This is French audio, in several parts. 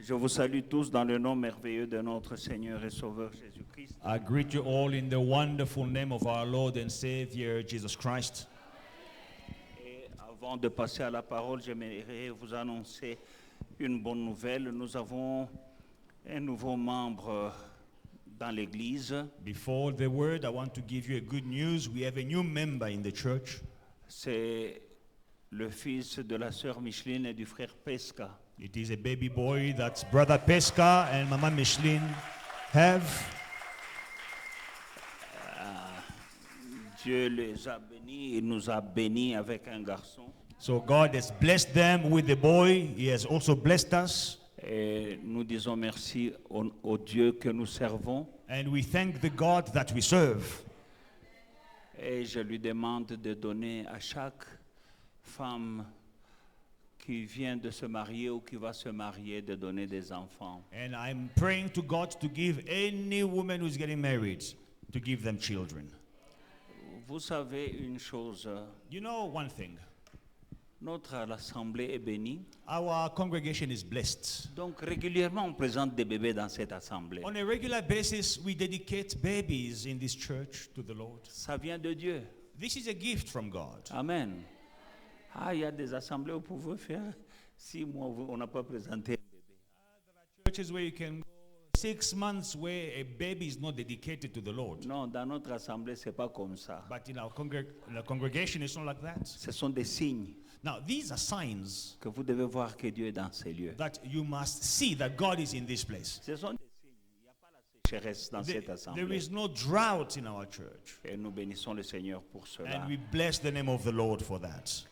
Je vous salue tous dans le nom merveilleux de notre Seigneur et Sauveur Jésus-Christ. I greet you all in the wonderful name of our Lord and Savior, Jesus Christ. Et avant de passer à la parole, j'aimerais vous annoncer une bonne nouvelle. Nous avons un nouveau membre dans l'Église. Before the word, I want to give you a good news. We have a new member in the church. C'est le fils de la sœur Micheline et du frère Pesca. It is a baby boy that Brother Pesca and Mama Micheline have. Dieu les a bénis et nous a bénis avec un garçon. So God has blessed them with the boy. He has also blessed us. Et nous disons merci au Dieu que nous servons. And we thank the God that we serve. Et je lui demande de donner à chaque femme qui vient de se marier ou qui va se marier, de donner des enfants. And I'm praying to God to give any woman who's getting married, to give them children. Vous savez une chose, You know one thing, notre assemblée est bénie. our congregation is blessed. Donc régulièrement on présente des bébés dans cette assemblée. On a regular basis, we dedicate babies in this church to the Lord. Ça vient de Dieu. This is a gift from God. Amen. Ah, il y a des assemblées où vous pouvez faire 6 mois où on n'a pas présenté un bébé. Churches where you can go 6 months where a baby is not dedicated to the Lord. Non, dans notre assemblée, c'est pas comme ça. But in our congregation, it's not like that. Ce sont des signes Now, these are signs que vous devez voir que Dieu est dans ces lieux. that you must see that God is in this place. Ce sont des signes. Il n'y a pas la sécheresse dans cette There assemblée. is no drought in our church. Et nous bénissons le Seigneur pour cela. And we bless the name of the Lord for that.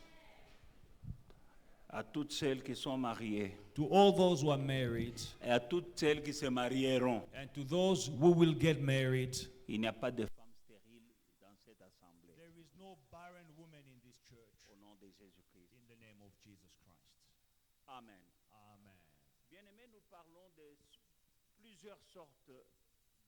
À toutes celles qui sont mariées To all those who are married et à toutes celles qui se marieront, and to those who will get married, il n'y a pas de femmes stériles dans cette assemblée. there is no barren woman in this church. Au nom de Jésus-Christ. In the name of Jesus Christ. Amen. Amen. Bien-aimés, nous parlons de plusieurs sortes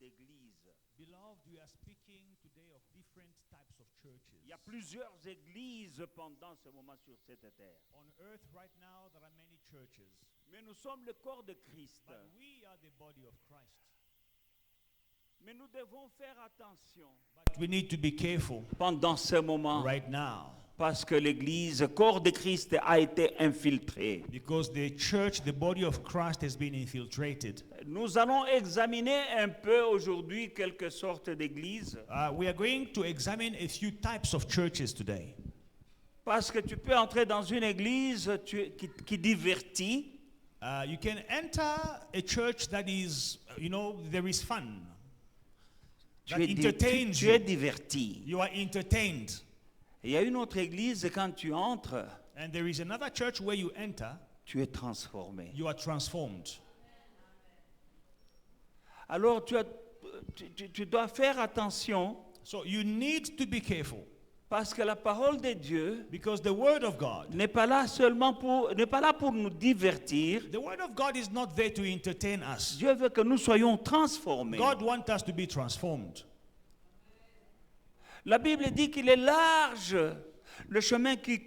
d'églises. Beloved, we are speaking today of different types of churches. Il y a plusieurs églises pendant ce moment sur cette terre. On earth right now, there are many churches. Mais nous sommes le corps de Christ. But we are the body of Christ. Mais nous devons faire attention But we need to be careful pendant ce moment right now. parce que l'église, corps de Christ, a été infiltrée. Because the church, the body of Christ, has been infiltrated. Nous allons examiner un peu aujourd'hui quelques sortes d'églises We are going to examine a few types of churches today. parce que tu peux entrer dans une église qui divertit. You can enter a church that is, there is fun. That entertains Tu es you. diverti. You are entertained. Il y a une autre église, quand tu entres, And there is another church where you enter, tu es transformé. you are transformed. Alors tu dois faire attention So you need to be careful parce que la parole de Dieu because the word of God, n'est pas là pour nous divertir. the word of God is not there to entertain us. Dieu veut que nous soyons transformés. God wants us to be transformed. La Bible dit qu'il est large le chemin qui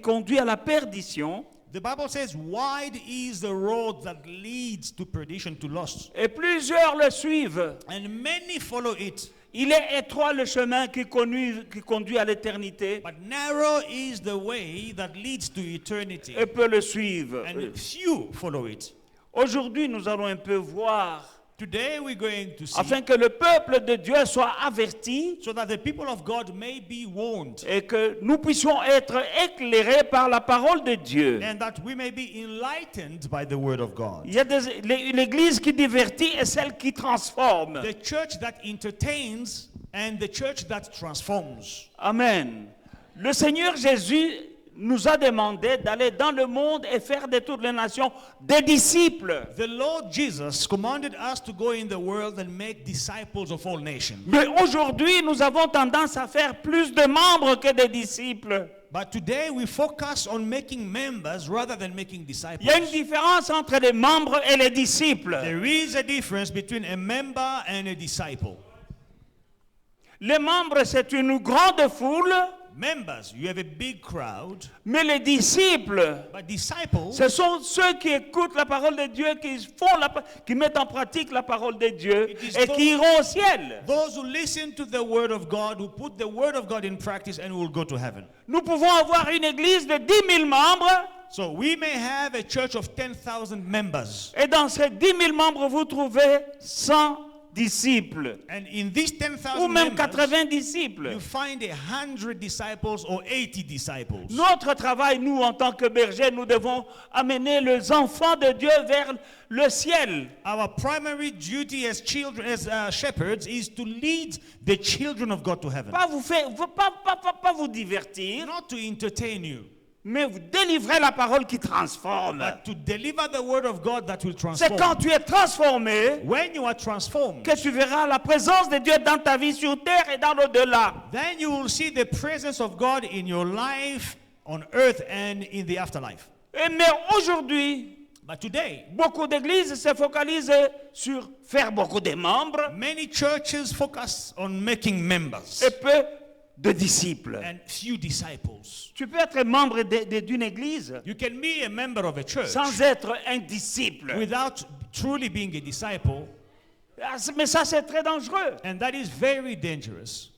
conduit à la perdition. The Bible says, wide is the road that leads to perdition, to loss. Et plusieurs le suivent. And many follow it. Il est étroit le chemin qui conduit à l'éternité. But narrow is the way that leads to eternity. Et peu le suivent. And few follow it. Aujourd'hui, nous allons un peu voir, Today we're going to see, afin que le peuple de Dieu soit averti so that the people of God may be warned, et que nous puissions être éclairés par la parole de Dieu. and that we may be enlightened by the word of God. Il y a l'église qui divertit et celle qui transforme. The church that entertains and the church that transforms. Amen. Le Seigneur Jésus nous a demandé d'aller dans le monde et faire de toutes les nations des disciples. The Lord Jesus commanded us to go in the world and make disciples of all nations. Mais aujourd'hui, nous avons tendance à faire plus de membres que de disciples. But today we focus on making members rather than making Il disciples. y a une différence entre les membres et les disciples. There is a difference between a member and a disciple. Les membres, c'est une grande foule. Members, you have a big crowd. Mais les disciples, But disciples, ce sont ceux qui écoutent la parole de Dieu, qui mettent en pratique la parole de Dieu It is et qui iront au ciel. those who listen to the word of God, who put the word of God in practice, and will go to heaven. Nous pouvons avoir une église de 10 000 membres So we may have a church of 10,000 members. et dans ces 10 000 membres, vous trouvez 100 disciples And in these ou 10,000 même members, 80 disciples. you find 100 disciples or 80 disciples. Notre travail, nous, en tant que bergers, nous devons amener les enfants de Dieu vers le ciel. Our primary duty as children, as shepherds, is to lead the children of God to heaven. Pas vous divertir, Not to entertain you, mais vous délivrer la parole qui transforme. but to deliver the word of God that will C'est transform. quand tu es transformé When you are transformed, que tu verras la présence de Dieu dans ta vie sur terre et dans l'au-delà. then you will see the presence of God in your life, on earth, and in the afterlife. Mais aujourd'hui, But today, beaucoup d'églises se focalisent sur faire beaucoup de membres many churches focus on making members et peu de disciples. and few disciples. Tu peux être membre d'une église You can be a member of a church sans être un disciple. without truly being a disciple, Mais ça, c'est très dangereux. and that is very dangerous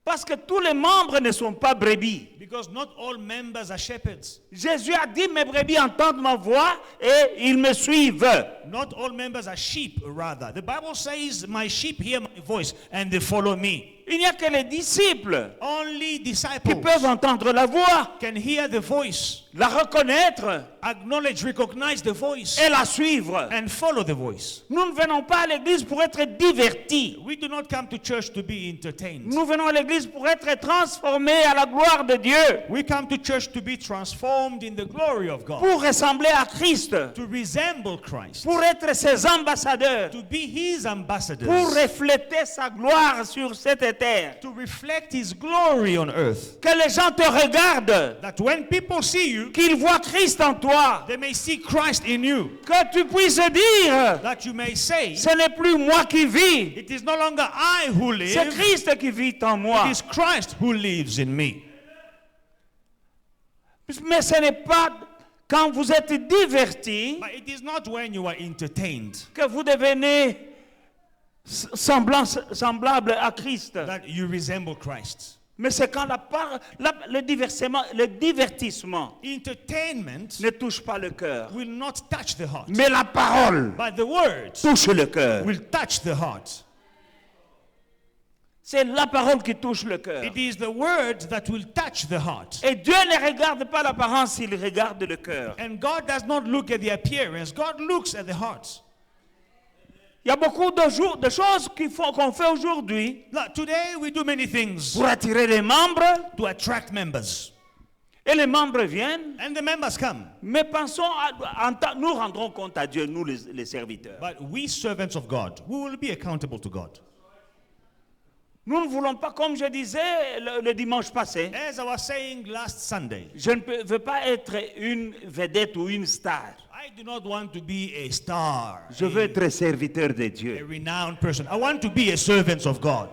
Parce que tous les membres ne sont pas brebis. because not all members are shepherds. Jésus a dit, mes brebis entendent ma voix et ils me suivent. Not all members are sheep, rather. The Bible says, my sheep hear my voice and they follow me. Il n'y a que les disciples Only qui disciples peuvent entendre la voix, can hear the voice, la reconnaître acknowledge, recognize the voice, et la suivre. and follow the voice. Nous ne venons pas à l'église pour être divertis. We do not come to church to be entertained. Nous venons à l'église pour être transformés à la gloire de Dieu, We come to church to be transformed in the glory of God, pour ressembler à Christ, to resemble Christ, pour être ses ambassadeurs, to be His pour ambassadors, refléter sa gloire sur cette terre. to reflect His glory on earth. Que les gens te regardent, That when people see you, qu'ils voient Christ en toi, they may see Christ in you. que tu puisses dire, That you may say, ce n'est plus moi qui vis, it is no longer I who c'est live, Christ qui vit en moi. it is Christ who lives in me. Mais ce n'est pas quand vous êtes divertis But it is not when you are entertained que vous devenez semblable à Christ. that you resemble Christ. Mais c'est quand le divertissement Entertainment ne touche pas le cœur. will not touch the heart, Mais la parole but the word touche le cœur. will touch the heart. C'est la parole qui touche le cœur. It is the word that will touch the heart. Et Dieu ne regarde pas l'apparence, il regarde le cœur. And God does not look at the appearance, God looks at the heart. Il y a beaucoup de choses qu'on fait aujourd'hui Now, today we do many things pour attirer les membres. to attract members. Et les membres viennent. And the members come. Mais pensons, nous rendrons compte à Dieu, nous les serviteurs. But we servants of God, we will be accountable to God. Nous ne voulons pas, comme je disais le dimanche passé, As I was saying last Sunday, je ne veux pas être une vedette ou une star. I do not want to be a star, Je veux a être serviteur de Dieu. renowned person. I want to be a servant of God.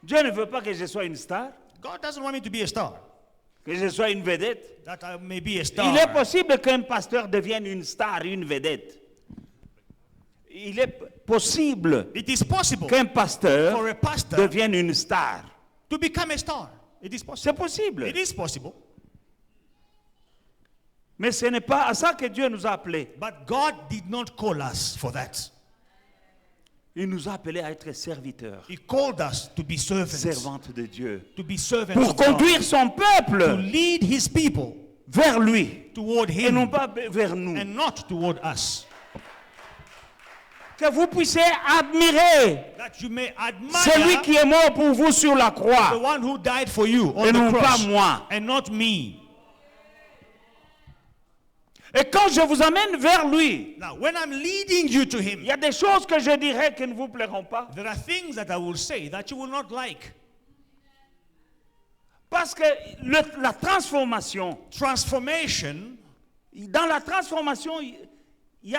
Dieu ne veut pas que je sois une star, God doesn't want me to be a star, que je sois une vedette. that I may be a star. Il est possible qu'un pasteur devienne une star, une vedette. Il est possible It is possible qu'un pasteur for a pastor devienne une star. to become a star. It is C'est possible. possible. It is possible. Mais ce n'est pas à ça que Dieu nous a appelés. But God did not call us for that. Il nous a appelés à être serviteurs, He called us to be servants, servantes de Dieu, to be servants pour of God, conduire son to peuple lead His people vers lui toward et non Him pas vers nous. and not toward us. Que vous puissiez admirer That you may celui admire qui est mort pour vous sur la the croix one who died for you on et the non pas cross moi. and not me. Et quand je vous amène vers lui, Now, when I'm leading you to il Him, y a des choses que je dirais qui ne vous plairont pas. there are things that I will say that you will not like. Parce que la transformation, Transformation, dans la transformation, il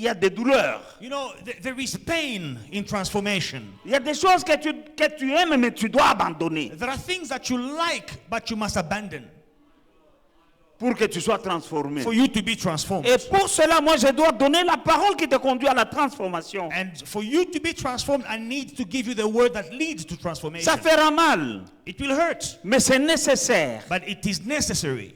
y a des douleurs. You know, there is pain in transformation. Il y a des choses que tu aimes, mais tu dois abandonner There are things that you like, but you must abandon pour que tu sois transformé. for you to be transformed. Et pour cela, moi, je dois donner la parole qui te conduit à la transformation. And for you to be transformed, I need to give you the word that leads to transformation. Ça fera mal, It will hurt, mais c'est nécessaire. but it is necessary.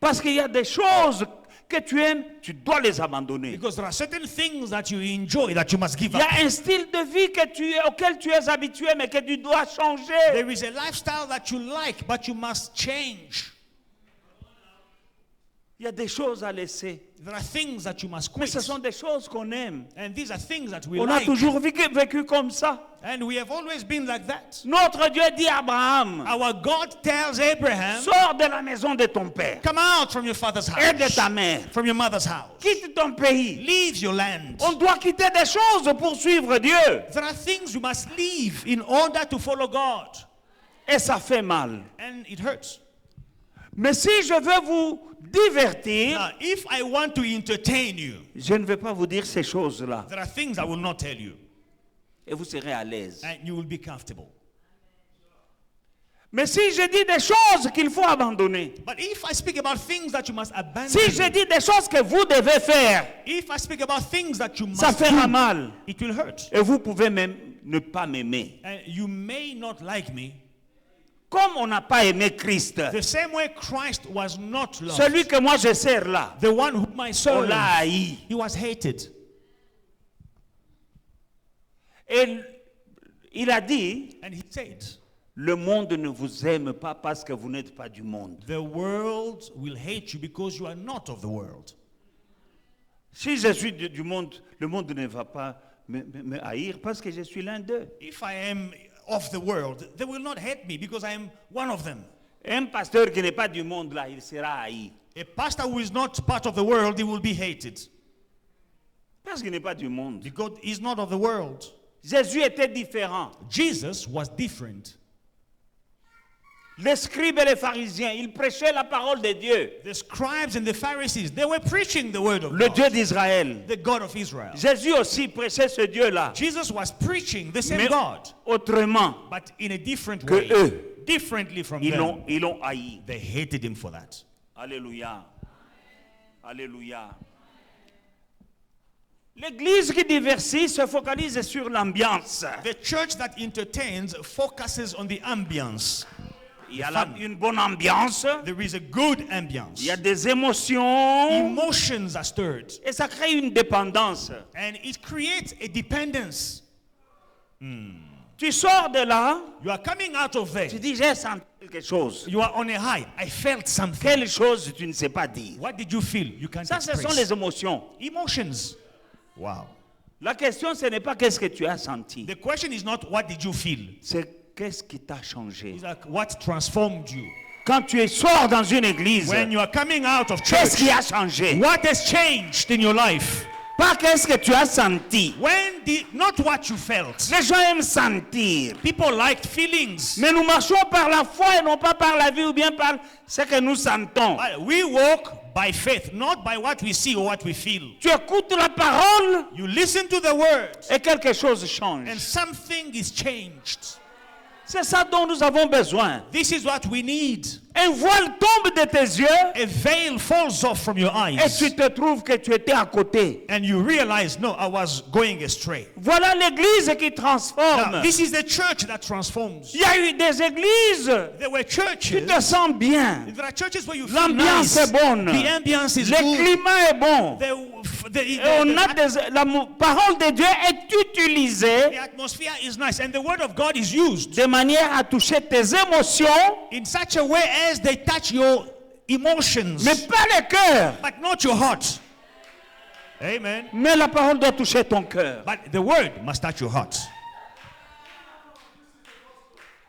Parce qu'il y a des choses que tu aimes, tu dois les abandonner. Because there are certain things that you enjoy that you must give Il y up. a un style de vie auquel tu es habitué, mais que tu dois changer. There is a lifestyle that you like, but you must change. Il y a des choses à laisser. There are things that you must Mais quit. ce sont des choses qu'on aime. And these are things that we On a like. toujours vécu comme ça. And we have always been like that. Notre Dieu dit à Abraham, Our God tells Abraham, sors de la maison de ton père come out from your father's et de ta house, mère. from your mother's house. Quitte ton pays. Leave your land. On doit quitter des choses pour suivre Dieu. There are things you must leave in order to follow God. Et ça fait mal. And it hurts. Mais si je veux vous divertir, Now, if I want to entertain you, je ne vais pas vous dire ces choses-là. there are things I will not tell you. Et vous serez à l'aise. And you will be comfortable. Mais si je dis des choses qu'il faut abandonner, But if I speak about things that you must abandon, si je dis des choses que vous devez faire, if I speak about things that you ça must fera do, mal. it will hurt. Et vous pouvez même ne pas m'aimer. And you may not like me. Comme on n'a pas aimé Christ, The same way Christ was not loved. celui que moi je sers là, The one whom I on serve, l'a haï. he was hated. Et il a dit, And he said, le monde ne vous aime pas parce que vous n'êtes pas du monde. the world will hate you because you are not of the world. Si je suis du monde, le monde ne va pas me haïr parce que je suis l'un d'eux. If I am of the world, they will not hate me because I am one of them. Un pasteur qui n'est pas du monde là, il sera haï. A pastor who is not part of the world, he will be hated Parce qu'il n'est pas du monde. because he's not of the world. Jésus était différent. Jesus was different. Les scribes et les pharisiens, ils prêchaient la parole de Dieu, The scribes and the Pharisees, they were preaching the word of le God, Dieu d'Israël. the God of Israel. Jésus aussi prêchait ce Dieu-là, Jesus was preaching the same mais God, autrement but in a different que way, eux. differently from Ils them. l'ont haï. They hated him for that. Alléluia. Alléluia. L'église qui diversifie se focalise sur l'ambiance. The church that entertains focuses on the ambience. Il y a une bonne ambiance, There is a good il ambience. y a des émotions Emotions are stirred, et ça crée une dépendance. and it creates a dependence. Tu sors de là, You are coming out of there. tu dis j'ai senti quelque chose. You are on a high. I felt something. Quelle chose tu ne sais pas dire. What did you feel? You can't Ça, ce sont express. les émotions. Emotions. Wow. La question, ce n'est pas qu'est-ce que tu as senti. The question is not what did you feel. C'est qu'est-ce qui t'a changé. It's like what transformed you. Quand tu sors dans une église, When you are coming out of qu'est-ce church, qui a changé? what has changed in your life? Pas qu'est-ce que tu as senti. Not what you felt. Les gens aiment sentir. People liked feelings. Mais nous marchons par la foi et non pas par la vie ou bien par ce que nous sentons. We walk by faith, not by what we see or what we feel. Tu écoutes la parole You listen to the word, et quelque chose change. and something is changed. C'est ça dont nous avons besoin. This is what we need. Un voile tombe de tes yeux A veil falls off from your et eyes, tu te trouves que tu étais à côté. and you realize, no, I was going astray. Voilà l'église qui Now, transforme. this is the church that transforms. Il y a eu des églises, There were tu churches. te sens bien. There are churches where you feel L'ambiance nice. est bonne. The ambiance is Le good. climat est bon. Et on a la parole de Dieu est utilisée The atmosphere is nice, and the word of God is used de manière à toucher tes émotions, in such a way as they touch your emotions, mais pas le cœur. but not your heart. Amen. Mais la parole doit toucher ton cœur. But the word must touch your heart.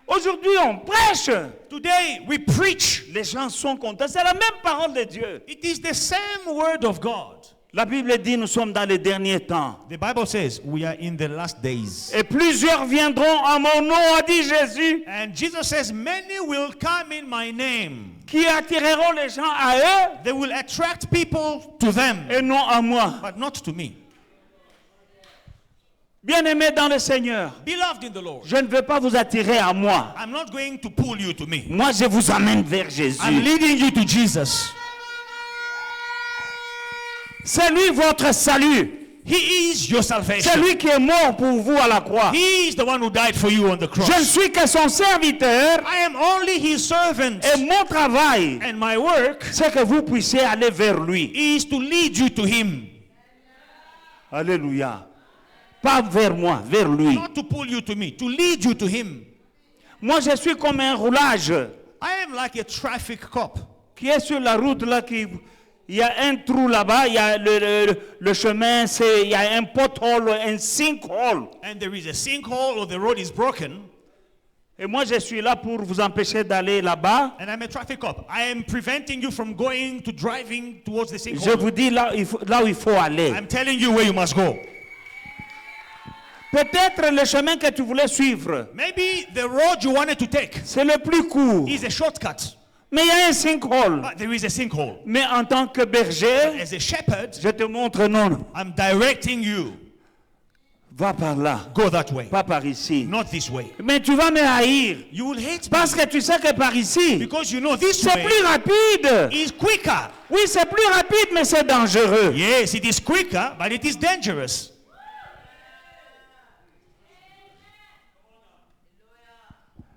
Aujourd'hui, on prêche. Today we preach. Les gens sont contents. C'est la même parole de Dieu. It is the same word of God. La Bible dit nous sommes dans les derniers temps. The Bible says we are in the last days. Et plusieurs viendront à mon nom, a dit Jésus, And Jesus says, many will come in my name. qui attireront les gens à eux They will attract people to them, et non à moi. but not to me. Bien-aimés dans le Seigneur, Beloved in the Lord, je ne veux pas vous attirer à moi. I'm not going to pull you to me. Moi, je vous amène vers Jésus. I'm leading you to Jesus. C'est lui votre salut. He is your C'est salvation. lui qui est mort pour vous à la croix. He is the one who died for you on the cross. Je ne suis que son serviteur I am only his servant. et mon travail, And my work c'est que vous puissiez aller vers lui. is to lead you to him. Alléluia. Pas vers moi, vers lui. Not to pull you to me, to lead you to him. Moi, je suis comme un roulage I am like a traffic cop. qui est sur la route là. Il y a un trou là-bas, il y a le chemin, il y a un pothole, un sinkhole. And there is a sinkhole or the road is broken. Et moi, je suis là pour vous empêcher d'aller là-bas. And I'm a traffic cop. I am preventing you from driving towards the Je sinkhole. vous dis là où il faut aller. I'm telling you where you must go. Peut-être le chemin que tu voulais suivre, Maybe the road you wanted to take c'est le plus court. is a shortcut, Mais il y a un sinkhole. but there is a sinkhole. Mais en tant que berger, As a shepherd, je te montre non. I'm directing you. Va par là, Go that way, pas par ici. not this way. Mais tu vas me haïr. You will hate me Parce que tu sais que par ici, because you know this c'est way plus rapide. is quicker. Oui, c'est plus rapide, mais c'est dangereux. Yes, it is quicker, but it is dangerous.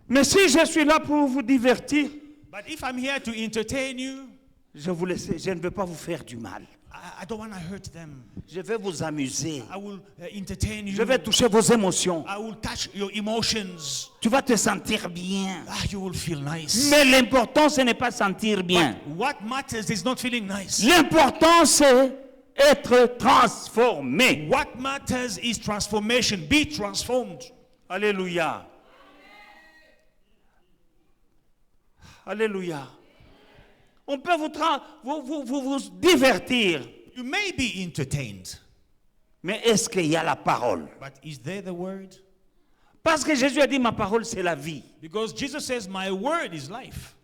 Mais si je suis là pour vous divertir, But if I'm here to entertain you, je ne veux pas vous faire du mal. I don't want to hurt them. Je vais vous amuser. I will entertain you. Je vais toucher vos émotions. I will touch your emotions. Tu vas te sentir bien. You will feel nice. Mais l'important, ce n'est pas sentir bien. But what matters is not feeling nice. L'important, c'est être transformé. What matters is transformation. Be transformed. Alléluia. Alléluia. On peut vous divertir. You may be entertained, Mais est-ce qu'il y a la parole? but is there the word? Parce que Jésus a dit, ma parole, c'est la vie. Because Jesus says, my word is life.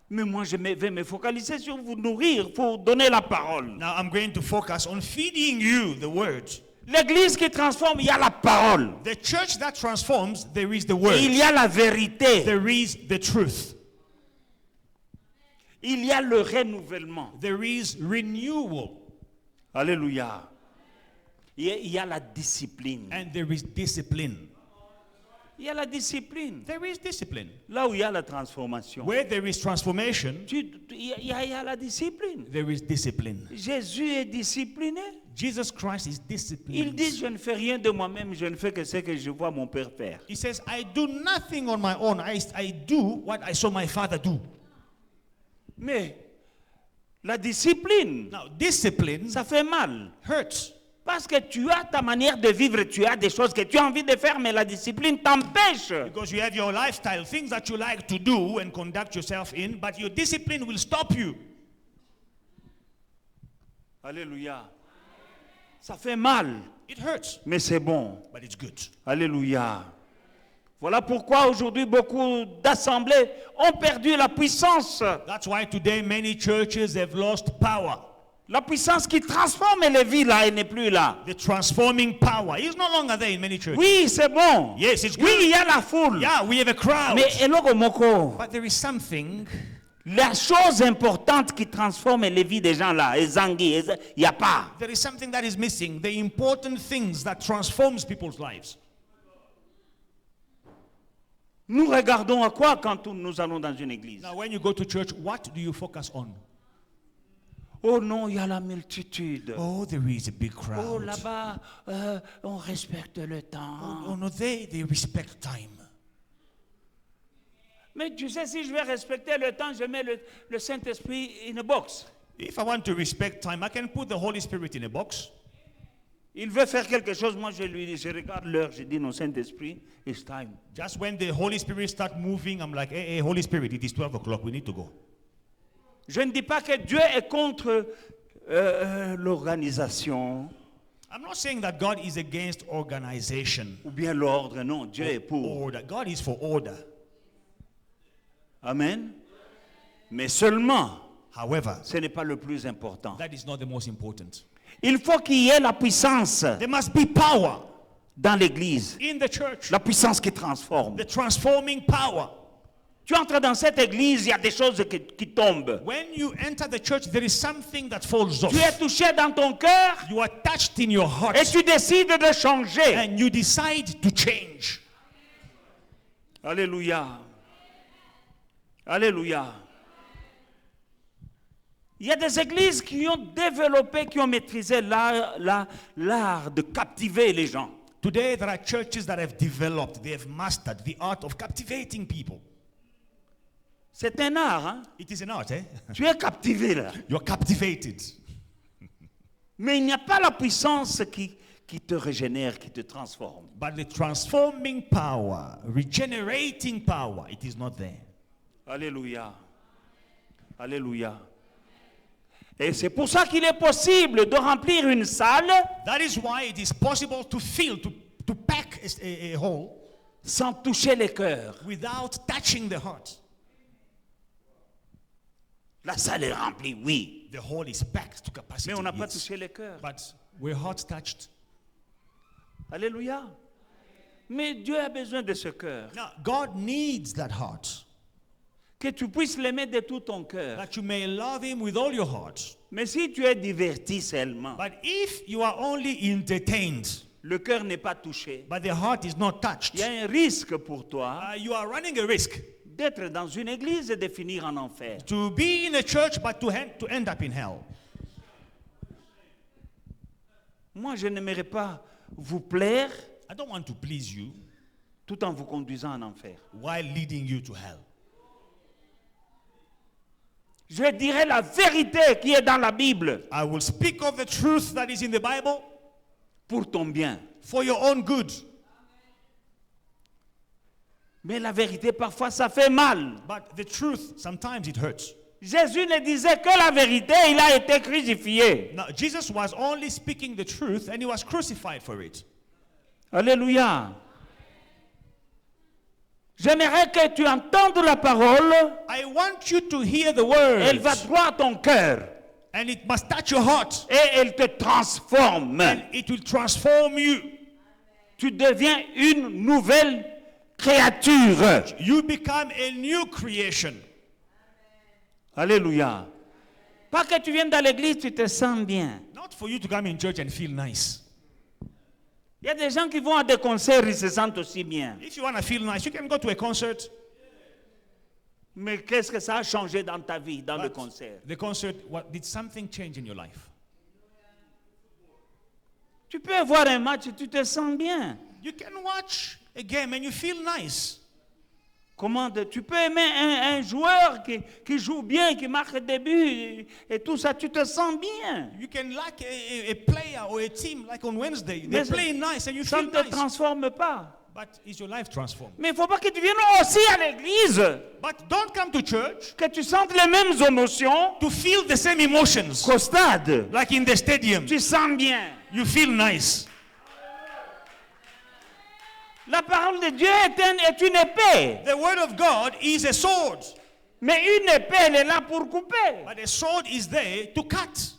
Mais moi, je vais me focaliser sur vous nourrir, pour donner la parole. Now I'm going to focus on feeding you the word. L'église qui transforme, il y a la parole. The church that transforms, there is the Et word. il y a la vérité. There is the truth. Il y a le renouvellement. There is renewal. Alléluia. Il y a la discipline. And there is discipline. Il y a la discipline. There is discipline. Là où il y a la transformation, Where there is transformation, il y a la discipline. there is discipline. Jésus est discipliné. Jesus Christ is Il disciplined. dit, je ne fais rien de moi-même, je ne fais que ce que je vois mon Père faire. He says, I do nothing on my own. I do what I saw my father do. Mais la discipline, Now, discipline ça fait mal. hurts. Parce que tu as ta manière de vivre, tu as des choses que tu as envie de faire, mais la discipline t'empêche. Because you have your lifestyle, things that you like to do and conduct yourself in, but your discipline will stop you. Alléluia. Ça fait mal, It hurts, mais c'est bon. but it's good. Alléluia. Voilà pourquoi aujourd'hui beaucoup d'assemblées ont perdu la puissance. That's why today many churches have lost power. La puissance qui transforme les vies là, elle n'est plus là. The transforming power is no longer there in many churches. Oui, c'est bon. Yes, it's Oui, good. il y a la foule. Yeah, we have a crowd. Mais eloko moko, But there is something, la chose importante qui transforme les vies des gens là, il n'y a pas. there is something that is missing. The important things that transforms people's lives. Nous regardons à quoi quand nous allons dans une église? Now, when you go to church, what do you focus on? Oh non, il y a la multitude. Oh, there is a big crowd. Oh là-bas, on respecte le temps. Oh no, they respect time. Mais tu sais, si je vais respecter le temps, je mets le Saint-Esprit in a box. If I want to respect time, I can put the Holy Spirit in a box. Il veut faire quelque chose, moi je regarde l'heure, je dis non, Saint-Esprit, it's time. Just when the Holy Spirit starts moving, I'm like, hey, Holy Spirit, it is 12 o'clock, we need to go. Je ne dis pas que Dieu est contre l'organisation I'm not saying that God is against organization ou bien l'ordre. Non, Dieu est pour. order. God is for order. Amen. Mais seulement, However, ce n'est pas le plus important. that is not the most important. Il faut qu'il y ait la puissance There must be power dans l'église. in the church. La puissance qui transforme. The transforming power. Tu entres dans cette église, il y a des choses qui tombent. When you enter the church, there is something that falls off. Tu es touché dans ton cœur You are touched in your heart et tu décides de changer. and you decide to change. Alléluia. Alléluia. Il y a des églises qui ont développé, qui ont maîtrisé l'art de captiver les gens. Today, there are churches that have developed, they have mastered the art of captivating people. C'est un art, hein? It is an art, eh? Tu es captivé là. You're captivated. Mais il n'y a pas la puissance qui te régénère, qui te transforme. But the transforming power, regenerating power, it is not there. Alléluia. Alléluia. Et c'est pour ça qu'il est possible de remplir une salle That is why it is possible to fill, to pack a hole sans toucher les cœurs. without touching the heart. La salle est remplie, oui. The hole is packed to capacity. Mais on n'a pas yes. touché les cœurs. But we're heart touched. Alléluia. Mais Dieu a besoin de ce cœur. Now, God needs that heart, Que tu puisses l'aimer de tout ton cœur. that you may love Him with all your heart. Mais si tu es diverti seulement, But if you are only entertained, le cœur n'est pas touché, but the heart is not touched, il y a un risque pour toi you are running a risk d'être dans une église et de finir en enfer. to be in a church, but to end up in hell. Moi, je n'aimerais pas vous plaire I don't want to please you tout en vous conduisant en enfer. while leading you to hell. Je dirai la vérité qui est dans la Bible I will speak of the truth that is in the Bible pour ton bien. for your own good. Mais la vérité, parfois, ça fait mal. But the truth, sometimes it hurts. Jésus ne disait que la vérité, il a été crucifié. Now, Jesus was only speaking the truth and He was crucified for it. Alléluia. J'aimerais que tu entendes la parole, I want you to hear the word. elle va droit à ton cœur And it must touch your heart. et elle te transforme. And it will transform you. Tu deviens une nouvelle créature. You become a new creation. Alléluia. Pas que tu viennes dans l'église, tu te sens bien. Not for you to come in church and feel nice. Il y a des gens qui vont à des concerts, ils se sentent aussi bien. If you want to feel nice, you can go to a concert. Mais qu'est-ce que ça a changé dans ta vie, dans le But concert? the concert, did something change in your life? Tu peux voir un match et tu te sens bien. You can watch a game and you feel nice. Tu peux aimer un joueur qui joue bien, qui marque des buts et tout ça, tu te sens bien. You can like a player or a team like on Wednesday. They Mais play nice and you ça feel ne te nice. transforme pas. But is your life transformed? Mais il ne faut pas que tu viennes aussi à l'église, But don't come to church que tu sentes les mêmes émotions to feel the same emotions. qu'au stade. Like in the stadium. Tu sens bien. You feel nice. La parole de Dieu est une épée. The word of God is a sword. Mais une épée, elle est là pour couper. But a sword is there to cut.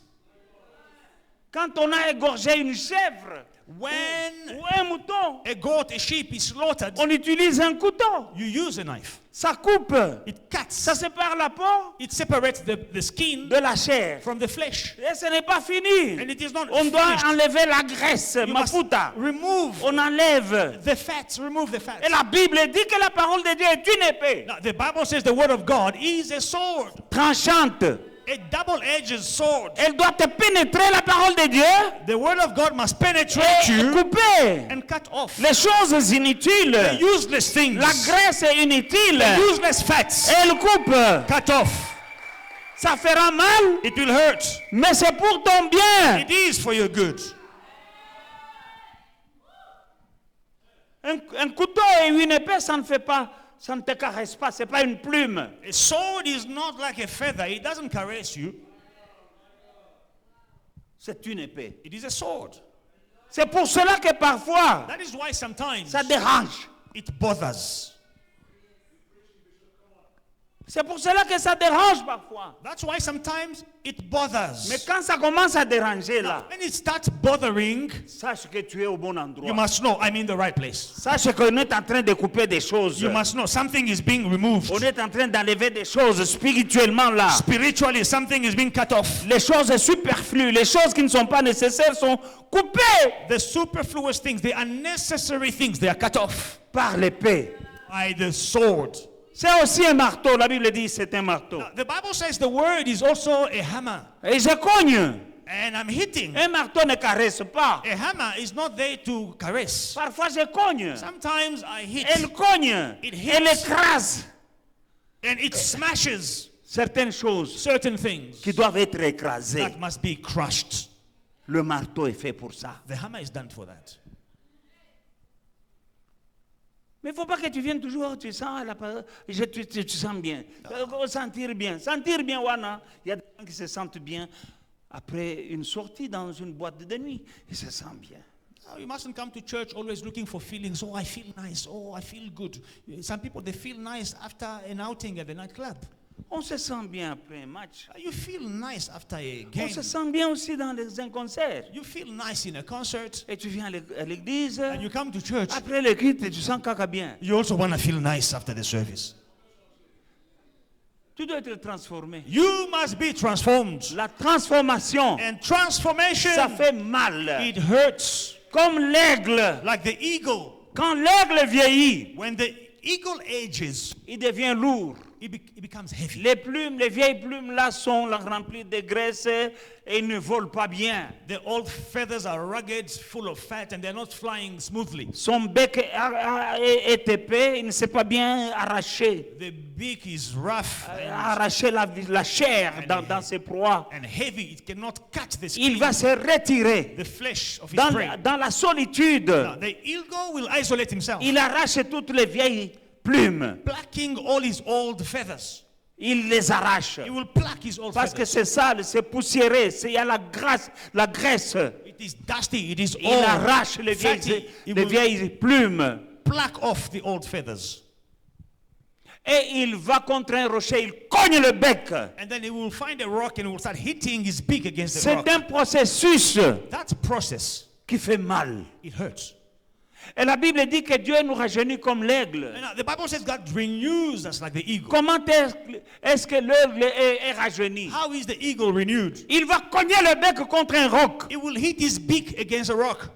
Quand on a égorgé une chèvre When ou un mouton, a goat, a sheep is slaughtered, on utilise un couteau. you use a knife. Ça coupe. It cuts. Ça sépare la peau It separates the skin de la chair. from the flesh. Et ce n'est pas fini. And it is not On doit finished. enlever la graisse, You must mafuta. remove On enlève. the fats. Remove the fats. Et la Bible dit que la parole de Dieu est une épée Now, the Bible says the word of God is a sword. tranchante. A double-edged sword. Elle doit te pénétrer, la parole de Dieu, The word of God must penetrate et you couper and cut off les choses the inutiles. useless things. La graisse est inutile. The useless fats. Elle coupe. Cut off. Ça fera mal, It will hurt. mais c'est pour ton bien. It is for your good. Un couteau et une épée, ça ne fait pas, ça ne te caresse pas, c'est pas une plume. A sword is not like a feather. It doesn't caress you. C'est une épée. It is a sword. C'est pour cela que parfois, That is why sometimes ça dérange. it bothers. C'est pour cela que ça dérange parfois. That's why sometimes it bothers. Mais quand ça commence à déranger là, When it starts bothering, sache que tu es au bon you endroit. must know I'm in the right place. Sache qu'on est en train de couper des choses. You must know something is being removed. On est en train d'enlever des choses spirituellement là. Spiritually, something is being cut off. Les choses superflues, les choses qui ne sont pas nécessaires sont coupées The superfluous things, the unnecessary things, they are cut off par l'épée. by the sword. C'est aussi un marteau. La Bible dit c'est un marteau. Now, the Bible says the word is also a hammer. Et je cogne. And I'm hitting. Un marteau ne caresse pas. A hammer is not there to caress. Parfois je cogne. Sometimes I hit Elle cogne. It Elle hits. écrase and it smashes certaines choses certain things qui doivent être écrasées. that must be crushed. Le marteau est fait pour ça. The hammer is done for that. Mais il ne faut pas que tu viennes toujours, tu sens, tu sens bien. Sentir bien. Sentir bien, Wana. Il y a des gens qui se sentent bien après une sortie dans une boîte de nuit. Ils se sentent bien. No, you mustn't come to church always looking for feelings. Oh, I feel nice. Oh, I feel good. Some people, they feel nice after an outing at the nightclub. On se sent bien après un match. You feel nice after a On game. se sent bien aussi dans un concert. You feel nice in a concert. Et tu viens à l'église. And you come to church. Après le culte, tu sens caca bien. You also want to feel nice after the service. Tu dois être transformé. You must be transformed. La transformation, And transformation, ça fait mal. it hurts. Comme l'aigle. Like the eagle. Quand l'aigle vieillit, When the eagle ages, il devient lourd. it becomes heavy. Les plumes, les vieilles plumes là sont là remplies de graisse et ils ne volent pas bien. The old feathers are rugged, full of fat, and they're not flying smoothly. Son bec est épais, il ne sait pas bien arracher. The beak is rough Arracher la chair dans ses proies. and heavy. It cannot cut the Il skin, va se retirer. the flesh of his prey. Dans la solitude, Now, the eagle will isolate himself, il arrache toutes les vieilles plumes. plucking all his old feathers. Il les arrache. He will pluck his old Parce que feathers. c'est sale, c'est poussiéreux, il y a la graisse. It is dusty, it is Il old, arrache les fatty. He les will vieilles plumes. pluck off the old feathers. Et il va contre un rocher, il cogne le bec. And then he will find a rock and he will start hitting his beak against the rock. C'est un processus That process, qui fait mal. it hurts. Et la Bible dit que Dieu nous rajeunit comme l'aigle. And now, the Bible says God renews us like the eagle. Comment est-ce que l'aigle est rajeuni? How is the eagle renewed? Il va cogner le bec contre un roc. It will hit his beak against a rock.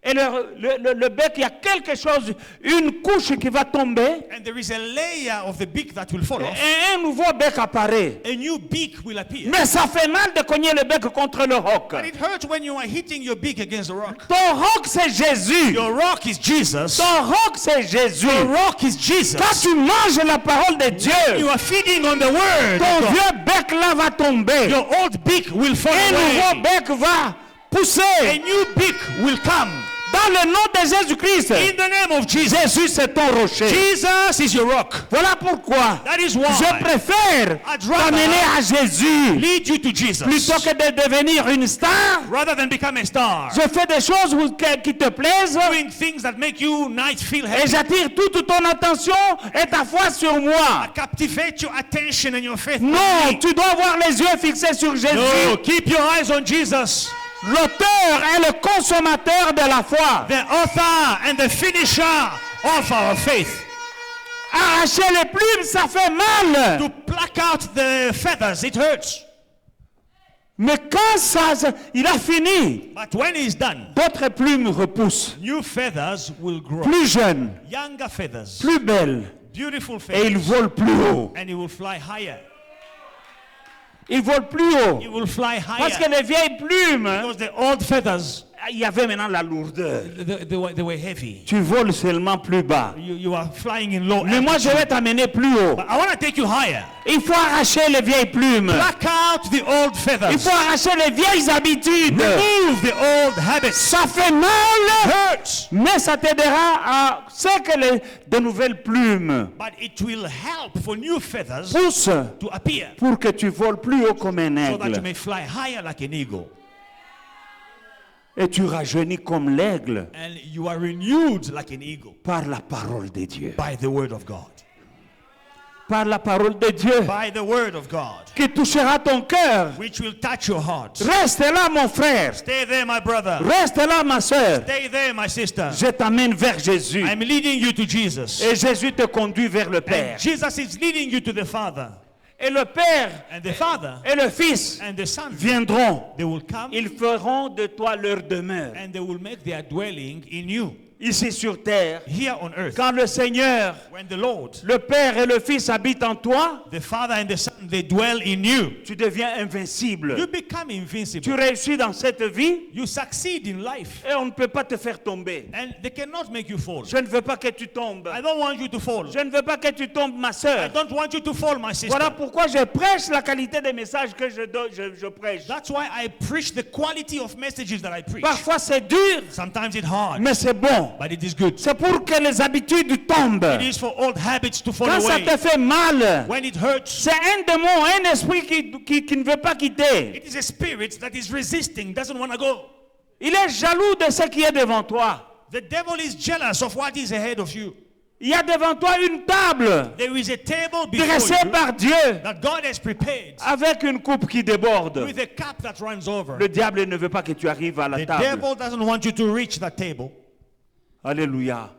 Et le bec, il y a quelque chose, une couche qui va tomber. And there is a layer of the beak that will fall off. Et un nouveau bec apparaît. A new beak will appear. Mais ça fait mal de cogner le bec contre le roc. But it hurts when you are hitting your beak against the rock. Ton roc, c'est Jésus. Your rock is Jesus. Ton roc, c'est Jésus. Your rock is Jesus. Quand tu manges la parole de Dieu, You are feeding on the word. ton of God. vieux bec là va tomber. Your old beak will fall Un nouveau away. bec va A pousser. new beak will come. Dans le nom de Jésus-Christ, In the name of Jesus. Jésus c'est ton rocher. Jesus is your rock. Voilà pourquoi That is why je préfère I'd rather t'amener à Jésus lead you to Jesus plutôt que de devenir une star. rather than become a star. Je fais des choses qui te plaisent Doing things that make you nice, feel et happy. j'attire toute ton attention et ta foi sur moi. Captivate your attention and your faith. Non, tu dois avoir les yeux fixés sur Jésus, No, keep your eyes on Jesus, l'auteur et le consommateur de la foi. the author and the finisher of our faith. Arracher les plumes, ça fait mal. To pluck out the feathers, it hurts. Mais quand il a fini, But when it's done, d'autres plumes repoussent. new feathers will grow. Plus jeunes, Younger feathers, plus belles. beautiful Et ils feathers, volent plus haut. and it will fly higher. Ils volent plus haut. It will fly Parce que higher. les vieilles plumes, Because the old feathers, il y avait maintenant la lourdeur. They were heavy. Tu voles seulement plus bas. You are flying in low Mais moi, je vais t'amener plus haut. But I want to take you higher. Il faut arracher les vieilles plumes. Pluck out the old feathers. Il faut arracher les vieilles habitudes. Remove the old habits. Ça fait mal, Hurts. mais ça t'aidera à ce que de nouvelles plumes But it will help for new feathers poussent to appear pour que tu voles plus haut comme un so that you aigle. may fly higher like an eagle. Et tu rajeunis comme l'aigle And you are renewed like an eagle par la parole de Dieu. by the word of God. Par la parole de Dieu By the word of God, qui touchera ton cœur. which will touch your heart. Reste là, mon frère. Stay there, my brother. Reste là, ma soeur. Stay there, my sister. Je t'amène vers Jésus. I'm leading you to Jesus. Et Jésus te conduit vers le And Père. Jesus is leading you to the Father. Et le Père And the Father et le Fils and the Son, viendront. they will come Ils feront de toi leur demeure. and they will make their dwelling in you. Ici sur terre, Here on earth, quand le Seigneur, when the Lord, le Père et le Fils habitent en toi, the Father and the Son, they dwell in you, tu deviens invincible. you become Tu invincible. réussis dans cette vie You succeed in life. et on ne peut pas te faire tomber. And they cannot make you fall. Je ne veux pas que tu tombes. I don't want you to fall. Je ne veux pas que tu tombes, ma I soeur. don't want you to fall, my sister. Voilà pourquoi je prêche la qualité des messages que je prêche. That's why I preach the quality of messages that I preach. Parfois c'est dur, Sometimes it's hard, mais c'est bon. but it is good. C'est pour que les habitudes tombent. It is for old habits to fall Quand ça away. te fait mal, When it hurts, c'est un démon, un esprit qui ne veut pas quitter. it is a spirit that is resisting, doesn't want to go. Il est jaloux de ce qui est devant toi. The devil is jealous of what is ahead of you. Il y a devant toi une table There is a table before dressée you par Dieu that God has prepared avec une coupe qui déborde. with a cup that runs over. Le diable ne veut pas que tu arrives à la The table. devil doesn't want you to reach that table. Alléluia.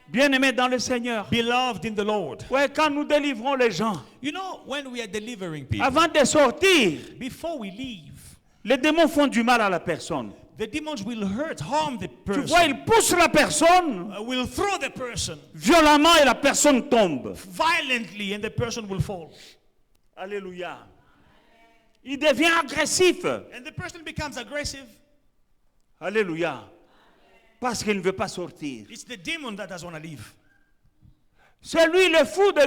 Bien-aimé dans le Seigneur. Beloved in the Lord. Ouais, quand nous délivrons les gens, You know, when we are delivering people, avant de sortir, before we leave, les démons font du mal à la personne. the demons will harm the Tu vois, person, ils poussent la personne will throw the person violemment et la personne tombe. violently and the person will fall. Alléluia. Il devient agressif. And the person becomes aggressive. Alléluia. Parce qu'il ne veut pas sortir. It's the demon that doesn't want to leave. C'est lui le fou de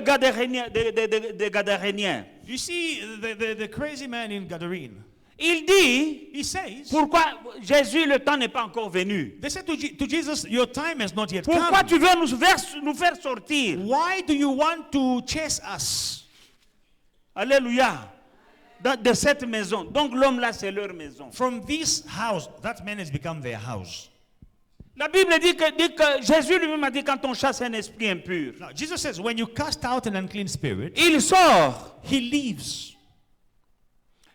Gadarénien. You see, the crazy man in Gadarene, Il dit, he says, pourquoi Jésus, le temps n'est pas encore venu. they said to Jesus, your time has not yet Pourquoi come. tu veux nous faire sortir? Why do you want to chase us Alléluia. De cette maison. Donc l'homme là, c'est leur maison. from this house? That man has become their house. La Bible dit que Jésus lui-même a dit quand on chasse un esprit impur, Now, Jesus says, when you cast out an unclean spirit, il sort. he leaves.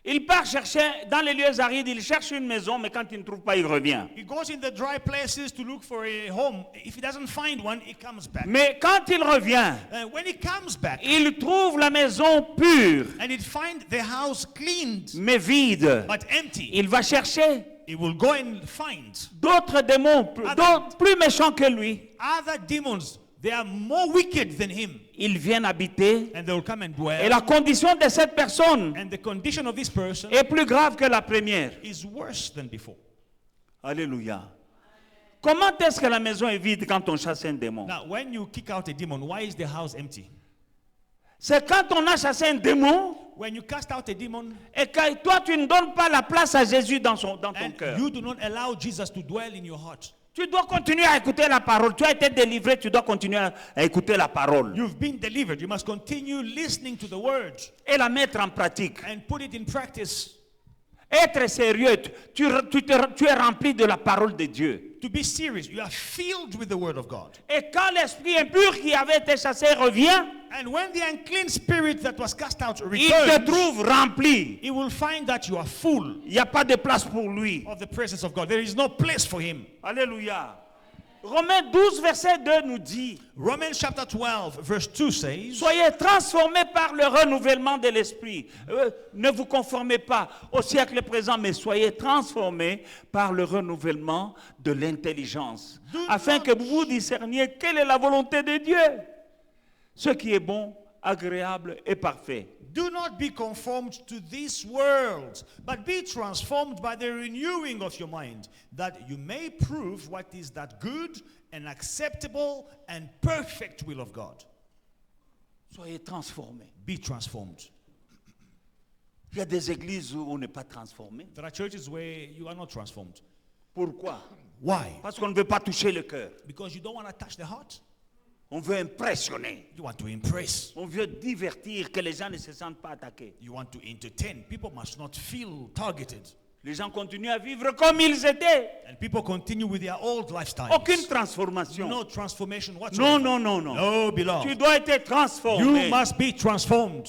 Il part chercher dans les lieux arides, il cherche une maison, mais quand il ne trouve pas, il revient. He goes in the dry places to look for a home. If he doesn't find one, he comes back. Mais quand il revient, When he comes back, il trouve la maison pure, and he'd find the house cleaned mais vide. but empty, Il va chercher he will go and find d'autres démons, d'autres plus méchants que lui. other demons. They are more wicked than him, Ils viennent habiter. and they will come and Et dwell. la condition de cette personne And the condition of this person est plus grave que la première. is worse than before. Alléluia. Comment est-ce que la maison est vide quand on chasse un démon? Now, when you kick out a demon, why is the house empty? C'est quand on a chassé un démon When you cast out a demon et que toi tu ne donnes pas la place à Jésus dans ton and cœur. you do not allow Jesus to dwell in your heart, Tu dois continuer à écouter la parole. Tu as été délivré, tu dois continuer à écouter la parole you've been delivered. You must continue listening to the word et la mettre en pratique. and put it in practice. Être sérieux, tu es rempli de la parole de Dieu. To be serious, you are filled with the word of God. Et quand l'esprit impur qui avait été chassé revient, And when the unclean spirit that was cast out il te returns, trouve rempli. he will find that you are full Il n'y a pas de place pour lui. of the presence of God. There is no place for him. Alléluia. Romains 12, verset 2 nous dit, Romans chapter 12, verse 2 says, soyez transformés par le renouvellement de l'esprit. Ne vous conformez pas au siècle présent, mais soyez transformés par le renouvellement de l'intelligence, afin que vous discerniez quelle est la volonté de Dieu, ce qui est bon, agréable et parfait. Do not be conformed to this world, but be transformed by the renewing of your mind, that you may prove what is that good and acceptable and perfect will of God. Soyez transformés. Be transformed. Il y a des églises où on n'est pas transformé. There are churches where you are not transformed. Pourquoi? Why? Parce qu'on ne veut pas toucher le cœur. Because you don't want to touch the heart. On veut impressionner. You want to impress. On veut divertir, que les gens ne se sentent pas attaqués. You want to entertain. People must not feel targeted. Les gens continuent à vivre comme ils étaient. And people continue with their old lifestyles. Aucune transformation. No transformation whatsoever. Non. No, beloved. Tu dois être transformé. You must be transformed.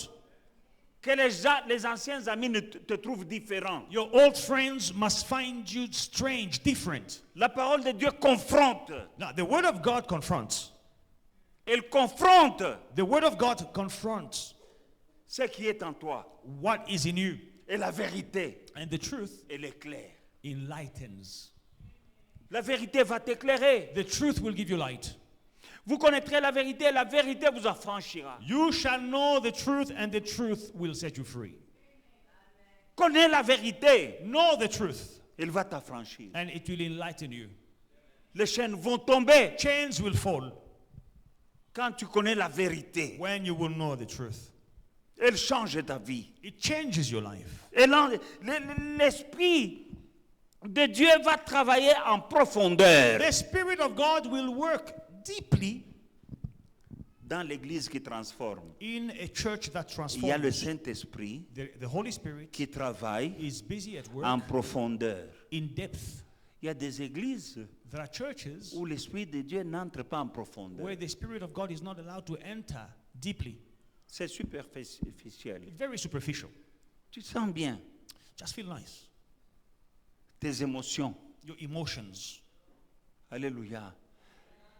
Que les anciens amis ne te trouvent différent. Your old friends must find you strange, different. La parole de Dieu confronte. Now, the word of God confronts. Elle confronte The word of God confronts ce qui est en toi. what is in you. Et la vérité, And the truth elle est claire. enlightens. La vérité va t'éclairer. The truth will give you light. Vous connaîtrez la vérité vous affranchira. You shall know the truth, and the truth will set you free. Connais la vérité, Know the truth, elle va t'affranchir. and it will enlighten you. Les chaînes vont tomber Chains will fall quand tu connais la vérité. when you will know the truth. Elle change ta vie. It changes your life. Et l'Esprit de Dieu va travailler en profondeur The Spirit of God will work deeply dans l'église qui transforme. in a church that Il y a le transforms. Saint-Esprit The Holy Spirit qui travaille is busy at work en profondeur. in depth. Il y a des églises There are churches où l'Esprit de Dieu n'entre pas en profondeur. where the Spirit of God is not allowed to enter deeply. C'est superficiel. It's very superficial. Tu te sens bien. Just feel nice. Tes émotions. Your emotions. Alléluia.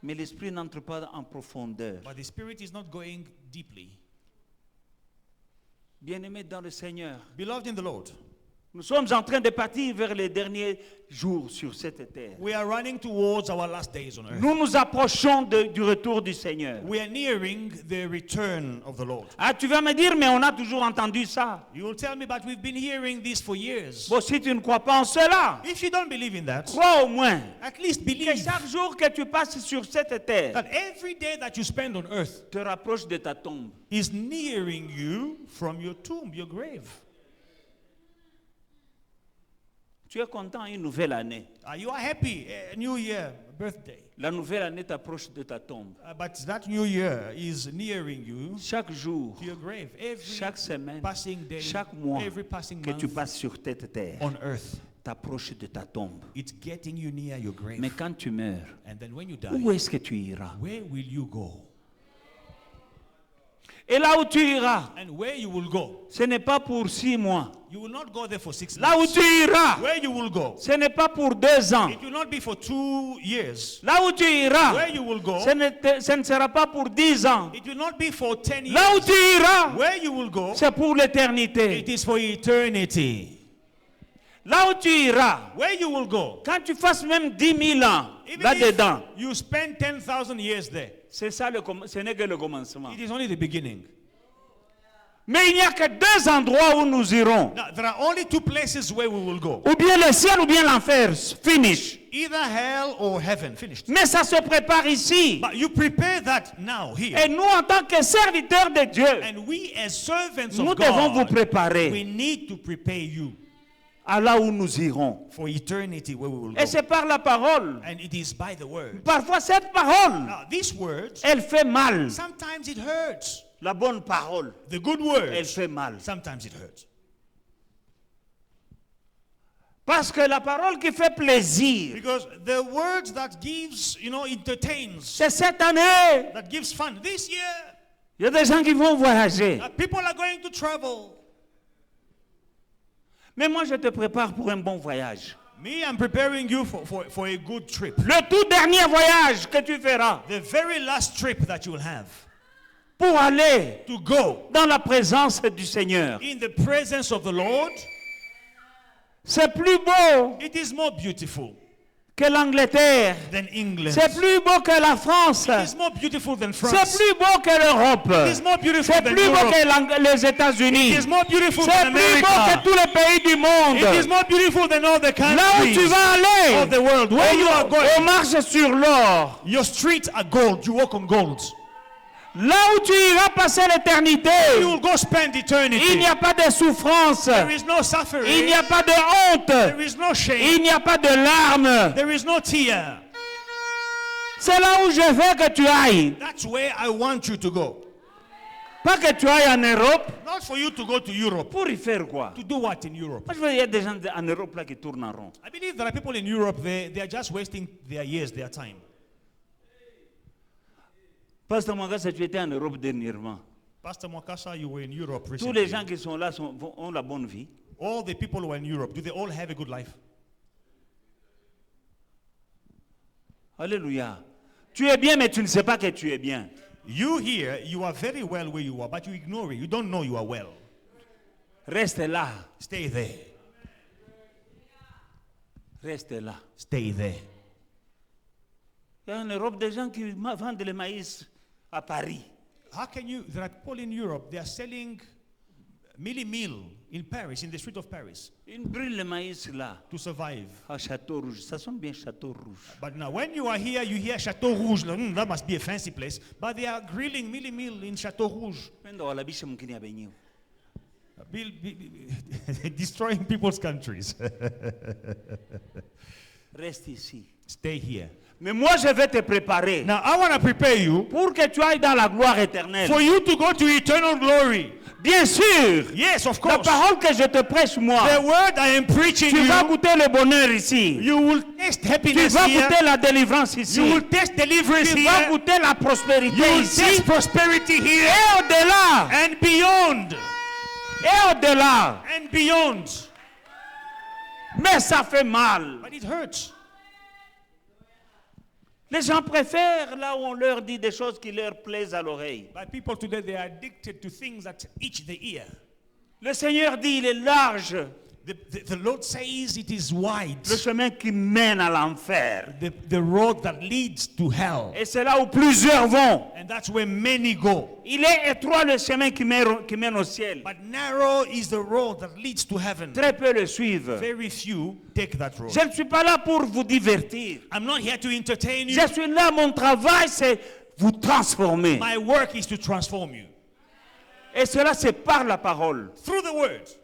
Mais l'Esprit n'entre pas en profondeur. But the Spirit is not going deeply. Bien-aimés dans le Seigneur, Beloved in the Lord, nous sommes en train de partir vers les derniers jours sur cette terre. we are running towards our last days on earth. Nous nous approchons du retour du Seigneur. We are nearing the return of the Lord. Ah, tu vas me dire, mais on a toujours entendu ça. You will tell me, but we've been hearing this for years. Bon, si tu ne crois pas en cela, If you don't believe in that, crois au moins at least que believe chaque jour que tu passes sur cette terre that every day that you spend on earth te rapproche de ta tombe. is nearing you from your tomb, your grave. Tu es content, une nouvelle année. You are happy, a new year, birthday. La nouvelle année t'approche de ta tombe. But that new year is nearing you Chaque jour, to your grave. Every chaque semaine, passing day, chaque mois every passing que tu month passes sur cette terre on earth, t'approche de ta tombe. it's getting you near your grave. Mais quand tu meurs, And then when you où die, est-ce que tu iras? where will you go? Et là où tu iras, And where you will go, ce n'est pas pour 6 mois. you will not go there for 6 Là où months. tu iras, Where you will go, ce n'est pas pour 2 ans. it will not be for 2 years. Là où tu iras, Where you will go, ce ne sera pas pour 10 ans. it will not be for 10 years. Là où tu iras, Where you will go, c'est pour l'éternité. it is for eternity. Là où tu iras, Where you will go, quand tu fasses même 10 000 ans even là-dedans, if you spend 10,000 years there, c'est ça, ce n'est que le commencement. it is only the beginning. Mais il n'y a que 2 endroits où nous irons. Now, there are only 2 places where we will go. Ou bien le ciel ou bien l'enfer. Finish. Either hell or heaven. Finished. Mais ça se prépare ici. But you prepare that now, here. Et nous, en tant que serviteurs de Dieu, And we as servants nous of devons vous God, préparer we need to prepare you à là où nous irons. for eternity where we will Et go. c'est par la parole. And it is by the word. Parfois, cette parole, Now, these words, elle fait mal. sometimes it hurts. La bonne parole, The good elle word, fait mal. sometimes it hurts. Parce que la parole qui fait plaisir, Because the words that gives, entertains, c'est cette année. that gives fun. This year, Il y a des gens qui vont voyager. people are going to travel. Mais moi, je te prépare pour un bon voyage. Me, I'm preparing you for a good trip. Le tout dernier voyage que tu feras The very last trip that you will have pour aller to go dans la présence du Seigneur. in the presence of the Lord, C'est plus beau it is more beautiful que l'Angleterre. than England. C'est plus beau que la France. It is more beautiful than C'est France. plus beau que l'Europe. It is more beautiful C'est than plus beau Europe. que les États-Unis. It is more beautiful C'est than plus beau que America. tous les pays du monde. It is more beautiful than all the Là où tu countries vas aller, of the world. Where you are on going, marche sur l'or. your streets are gold. You walk on gold. Là où tu iras passer l'éternité, You will go spend il eternity. n'y a pas de souffrance. There is no Il n'y suffering. a pas de honte. There is no shame. Il n'y a pas de larmes. There is no tear. C'est là où je veux que tu ailles. That's where I want you to go. Pas que tu ailles en Europe. Not for you to go to Europe. Pour y faire quoi? To do what in Europe? Moi, je veux, il y a des gens en Europe là qui tournent en rond. I believe there are people in Europe, they are just wasting their years, their time. Pasteur Mwangasa, tu étais en Europe dernièrement. Pastor Mwakasa, you were in Europe Tous recently. les gens qui sont là ont la bonne vie. All the people who are in Europe, do they all have a good life? Alléluia. Tu es bien, mais tu ne sais pas que tu es bien. You here, you are very well where you are, but you ignore it. You don't know you are well. Reste là. Stay there. Reste là. Stay there. Il y a en Europe des gens qui vendent le maïs à Paris. How can you, there are people in Europe, they are selling Milli Meal in Paris, in the street of Paris, Ils brûlent le maïs là, to survive. à Château Rouge. Ça sonne bien Château Rouge. But now, when you are here, you hear Chateau Rouge. That must be a fancy place. But they are grilling Milli Meal in Chateau Rouge. Pendo walabisha mwingine abenyewe. Destroying people's countries. Reste ici. Stay here. Mais moi, je vais te préparer Now, I want to prepare you pour que tu ailles dans la gloire éternelle. for you to go to eternal glory. Bien sûr. Yes, of La course. parole que je te prêche, moi, The word I am preaching tu vas you, goûter le bonheur ici. you will taste Tu happiness vas here. goûter la délivrance ici. You will taste deliverance Tu vas here. goûter la prospérité You will ici. taste prosperity here Et au-delà. and beyond. Et au-delà. And beyond. Mais ça fait mal. But it hurts. Les gens préfèrent là où on leur dit des choses qui leur plaisent à l'oreille. But people today, they are addicted to things that itch the ear. Le Seigneur dit, il est large, The Lord says it is wide. le chemin qui mène à l'enfer. The road that leads to hell. Et c'est là où plusieurs vont. And that's where many go. Il est étroit le chemin qui mène au ciel. But narrow is the road that leads to heaven. Très peu le suivent. Very few take that road. Je ne suis pas là pour vous divertir. I'm not here to entertain you. Je suis là, mon travail, c'est vous transformer. My work is to transform you. Et cela, c'est par la parole. Through the word.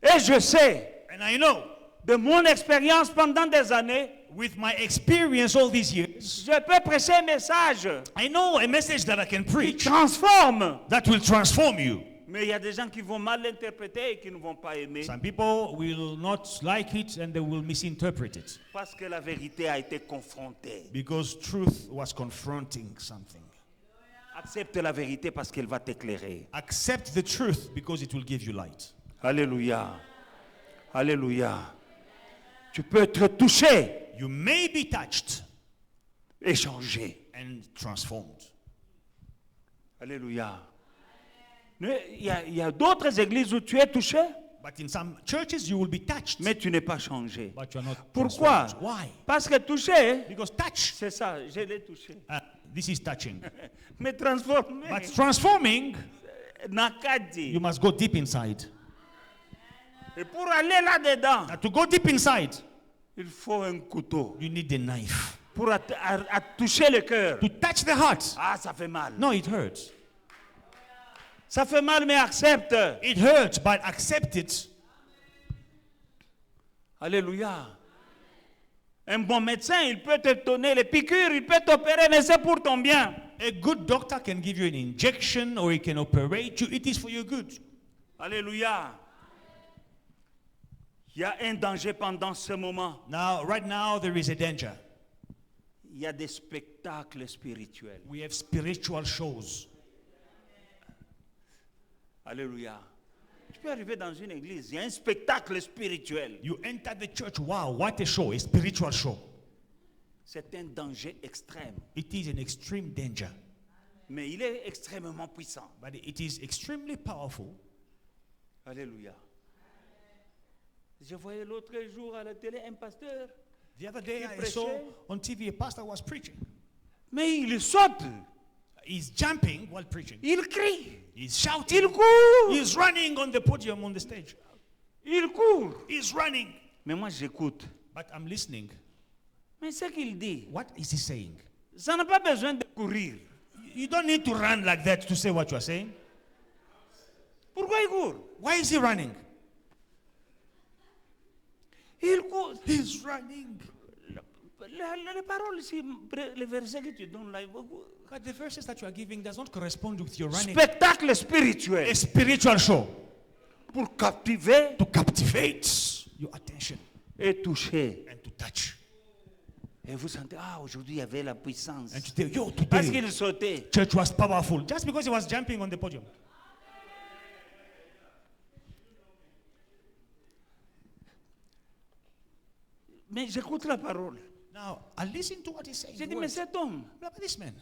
Et je sais, And I know, de mon expérience pendant des années, with my experience all these years, je peux prêcher un message I know a message that I can qui preach transforme. that will transform you. Mais il y a des gens qui vont mal l'interpréter et qui ne vont pas aimer Some people will not like it and they will misinterpret it parce que la vérité a été confrontée. because truth was confronting something. Accepte la vérité parce qu'elle va t'éclairer. Accept the truth because it will give you light. Alléluia. Alléluia. Tu peux être touché You may be touched et changé. and transformed. Alléluia. Mais il y a d'autres églises où tu es touché, But in some churches you will be touched, mais tu n'es pas changé. but you are not Pourquoi? transformed. Why? Parce que touché, Because touch, c'est ça, je l'ai touché. this is touching. Mais transformé, But transforming, nakadi. you must go deep inside. Et pour aller là-dedans, To go deep inside, il faut un couteau you need a knife. pour toucher le cœur. To touch the heart, Ah, ça fait mal. no, it hurts. Ça fait mal, mais accepte. It hurts, but accept it. Alléluia. Un bon médecin, il peut te donner les piqûres, il peut t'opérer, mais c'est pour ton bien. A good doctor can give you an injection or he can operate you. It is for your good. Alléluia. Il y a un danger pendant ce moment. Now, right now, there is a danger. Il y a des spectacles spirituels. We have spiritual shows. Alléluia. Tu peux arriver dans une église, il y a un spectacle spirituel. You enter the church, wow, what a show, a spiritual show. C'est un danger extrême, It is an extreme danger, mais il est extrêmement puissant. but it is extremely powerful. Alléluia. Je voyais l'autre jour à la télé un pasteur, The other day, I prêchait. saw on TV a pastor was preaching. mais il saute, He's jumping while preaching. il crie, He's shouting. il court, He's running on the podium on the stage. il court. He's running. Mais moi j'écoute. But I'm listening. Mais ce qu'il dit, What is he saying? ça n'a pas besoin de courir. You don't need to run like that to say what you are saying. Pourquoi il court? Why is he running? Il court. He's running. Les paroles ici, les versets que tu donnes là, But the verses that you are giving does not correspond with your running. spectacle spirituel A spiritual show pour captiver to captivate your attention et toucher. and to touch. Et vous sentez, ah, aujourd'hui il y avait la puissance. And to tell, yo, Parce today qu'il sautait. church was powerful just because he was jumping on the podium. Mais j'écoute la parole. Now, I listen to what he's saying. J'ai the dit, mais words. cet homme, But this man,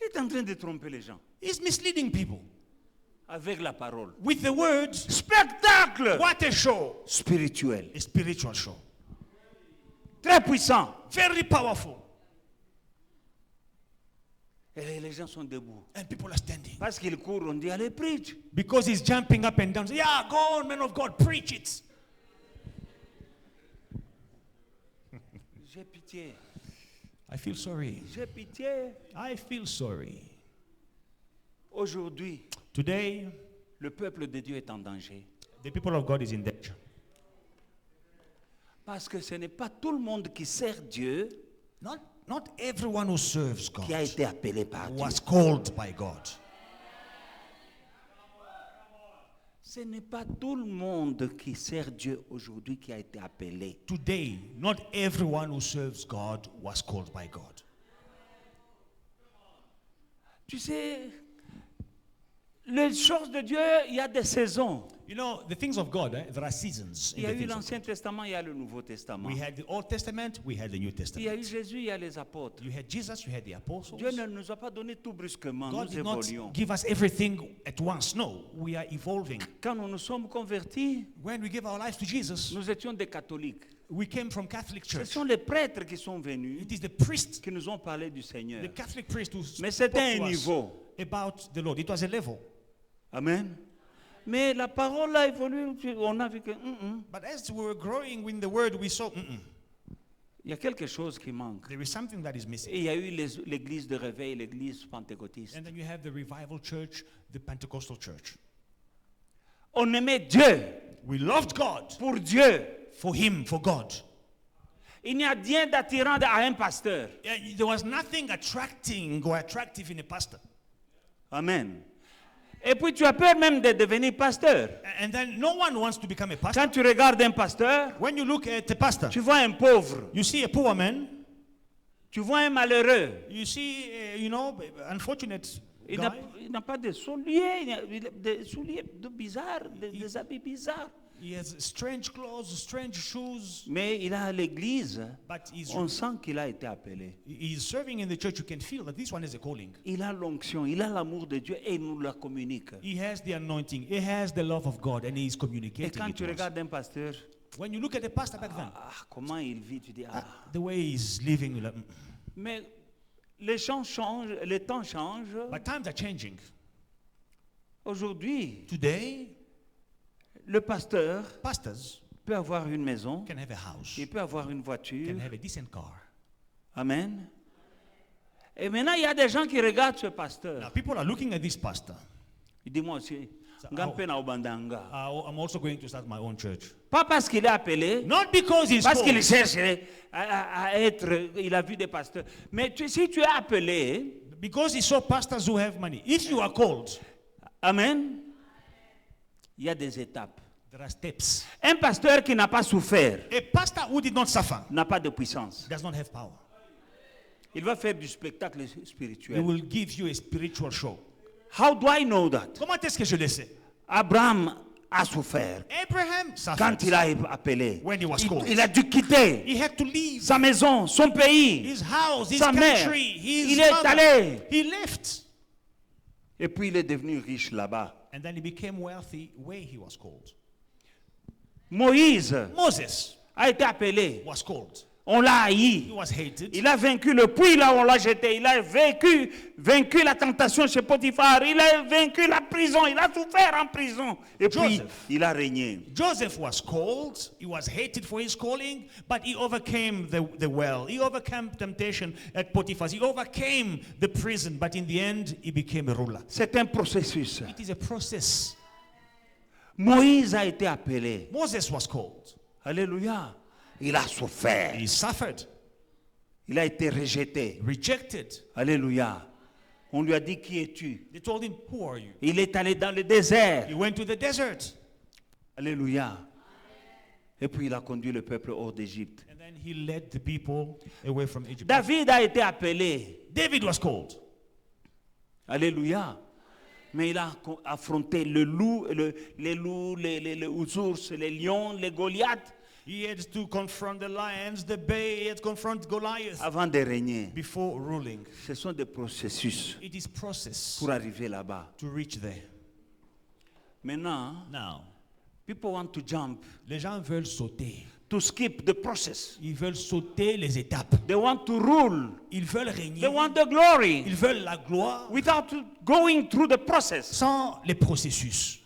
il est en train de tromper les gens he's misleading people avec la parole. with the words. Spectacle What a show! spirituel. A spiritual show. Très puissant. Very powerful. Et les gens sont debout. And people are standing. Parce qu'il court, on dit, allez, preach. Because he's jumping up and down. Yeah, go on, man of God, preach it. J'ai pitié. I feel sorry. J'ai pitié. I feel sorry. Aujourd'hui, Today, le peuple de Dieu est en danger. the people of God is in danger. Parce que ce n'est pas tout le monde qui sert Dieu Not everyone who serves God qui a été appelé par Dieu. was called by God. Ce n'est pas tout le monde qui sert Dieu aujourd'hui qui a été appelé. Today, not everyone who serves God was called by God. Tu sais, les choses de Dieu, il y a des saisons. You know, the things of God, there are seasons. Il In y a the eu things of l'Ancien Testament, il y a le Nouveau Testament. God. We had the Old Testament, we had the New Il y a eu Testament. Jésus, il y a les apôtres. You had Jesus, you had the apostles. Dieu ne nous a pas donné tout brusquement, God nous did not évoluons. give us everything at once. No, we are evolving. Quand nous nous sommes convertis, When we give our lives to Jesus, nous étions des catholiques. we came from Catholic Ce Church. sont les prêtres qui sont venus, It is the priest, qui nous ont parlé du Seigneur. the Catholic priest who Mais spoke c'était to un us niveau. about the Lord. It was a level. Amen. Mais la parole a évolué, on a vu que But as we were growing in the word, we saw il y a quelque chose qui manque. there is something that is missing. Et il y a eu l'église de réveil, l'église pentecôtiste. And then you have the revival church, the Pentecostal church. On aimait Dieu We loved God pour Dieu. for Him, for God. Il n'y a rien d'attirant à un pasteur. There was nothing attracting or attractive in a pastor. Amen. Et puis tu as peur même de devenir pasteur. And then no one wants to become a pastor. Quand tu regardes un pasteur, When you look at a pastor, tu vois un pauvre, you see a poor man, tu vois un malheureux. you see, unfortunate Il guy. n'a pas de souliers, il a des souliers bizarres, des habits bizarres. He has strange clothes, strange shoes, Mais il a l'église, but on sent qu'il a été appelé. he's serving in the church. You can feel that this one is a calling. Il a l'onction, il a l'amour de Dieu et il nous la communique. He has the anointing. He has the love of God, and he is Et communicating quand it tu to us. regardes un pasteur, When you look at the pastor back then, comment il vit, tu dis, the way he's living, you're like, Mais les temps changent, les temps changent. but times are changing. Aujourd'hui, Today, le pasteur pastors peut avoir une maison, can have a house, il peut avoir une voiture. can have a decent car. Amen. Et maintenant, il y a des gens qui regardent ce pasteur. Now, people are looking at this pastor. Il dit, moi aussi, Ngampe na Obandanga. I'm also going to start my own church. Pas parce qu'il est appelé, Not because he's parce qu'il called, cherche à être, il a vu des pasteurs. Mais si tu es appelé, because he saw pastors who have money. If you are called, amen, il y a des étapes. there are steps. Un pasteur qui n'a pas souffert A pastor who did not suffer n'a pas de puissance. does not have power. Il va faire du spectacle He spirituel. will give you a spiritual show. How do I know that? Comment est-ce que je le sais? Abraham a souffert Abraham quand suffered il a été appelé. when he was called. Il a dû quitter He had to leave sa maison, son pays, his house, his sa mère. country, his Il est mother. allé. He left. Et puis il est devenu riche là-bas. And then he became wealthy where he was called. Moïse Moses a été appelé. was called. On l'a He haï. was hated. Il a vaincu le puits là où on l'a jeté. Il a vaincu la tentation chez Potiphar. Il a vaincu la prison. Il a souffert en prison. Et puis, Joseph. il a régné. Joseph was called. He was hated for his calling, but he overcame the well. He overcame temptation at Potiphar's. He overcame the prison, but in the end, he became a ruler. C'est un processus. It is a process. Moïse a été appelé. Moses was called. Alléluia. Il a souffert. He suffered, Il a été rejeté. rejected. Alléluia. On lui a dit, qui es-tu? They told him, "Who are you?" Il est allé dans le désert. He went to the desert. Alléluia. Et puis il a conduit le peuple hors d'Égypte. And then he led the people away from Egypt. David a été appelé. David was called. Alléluia. Mais il a affronté le loup, les loups, les ours, les lions, les Goliaths He had to confront the lions, the bear. He had to confront Goliath avant de régner. before ruling. Ce sont des processus It is process pour arriver là-bas. to reach there. Maintenant, Now, people want to jump, les gens veulent sauter. to skip the process. Ils veulent sauter les étapes. They want to rule. Ils veulent régner. They want the glory Ils veulent la gloire without going through the process. sans les processus.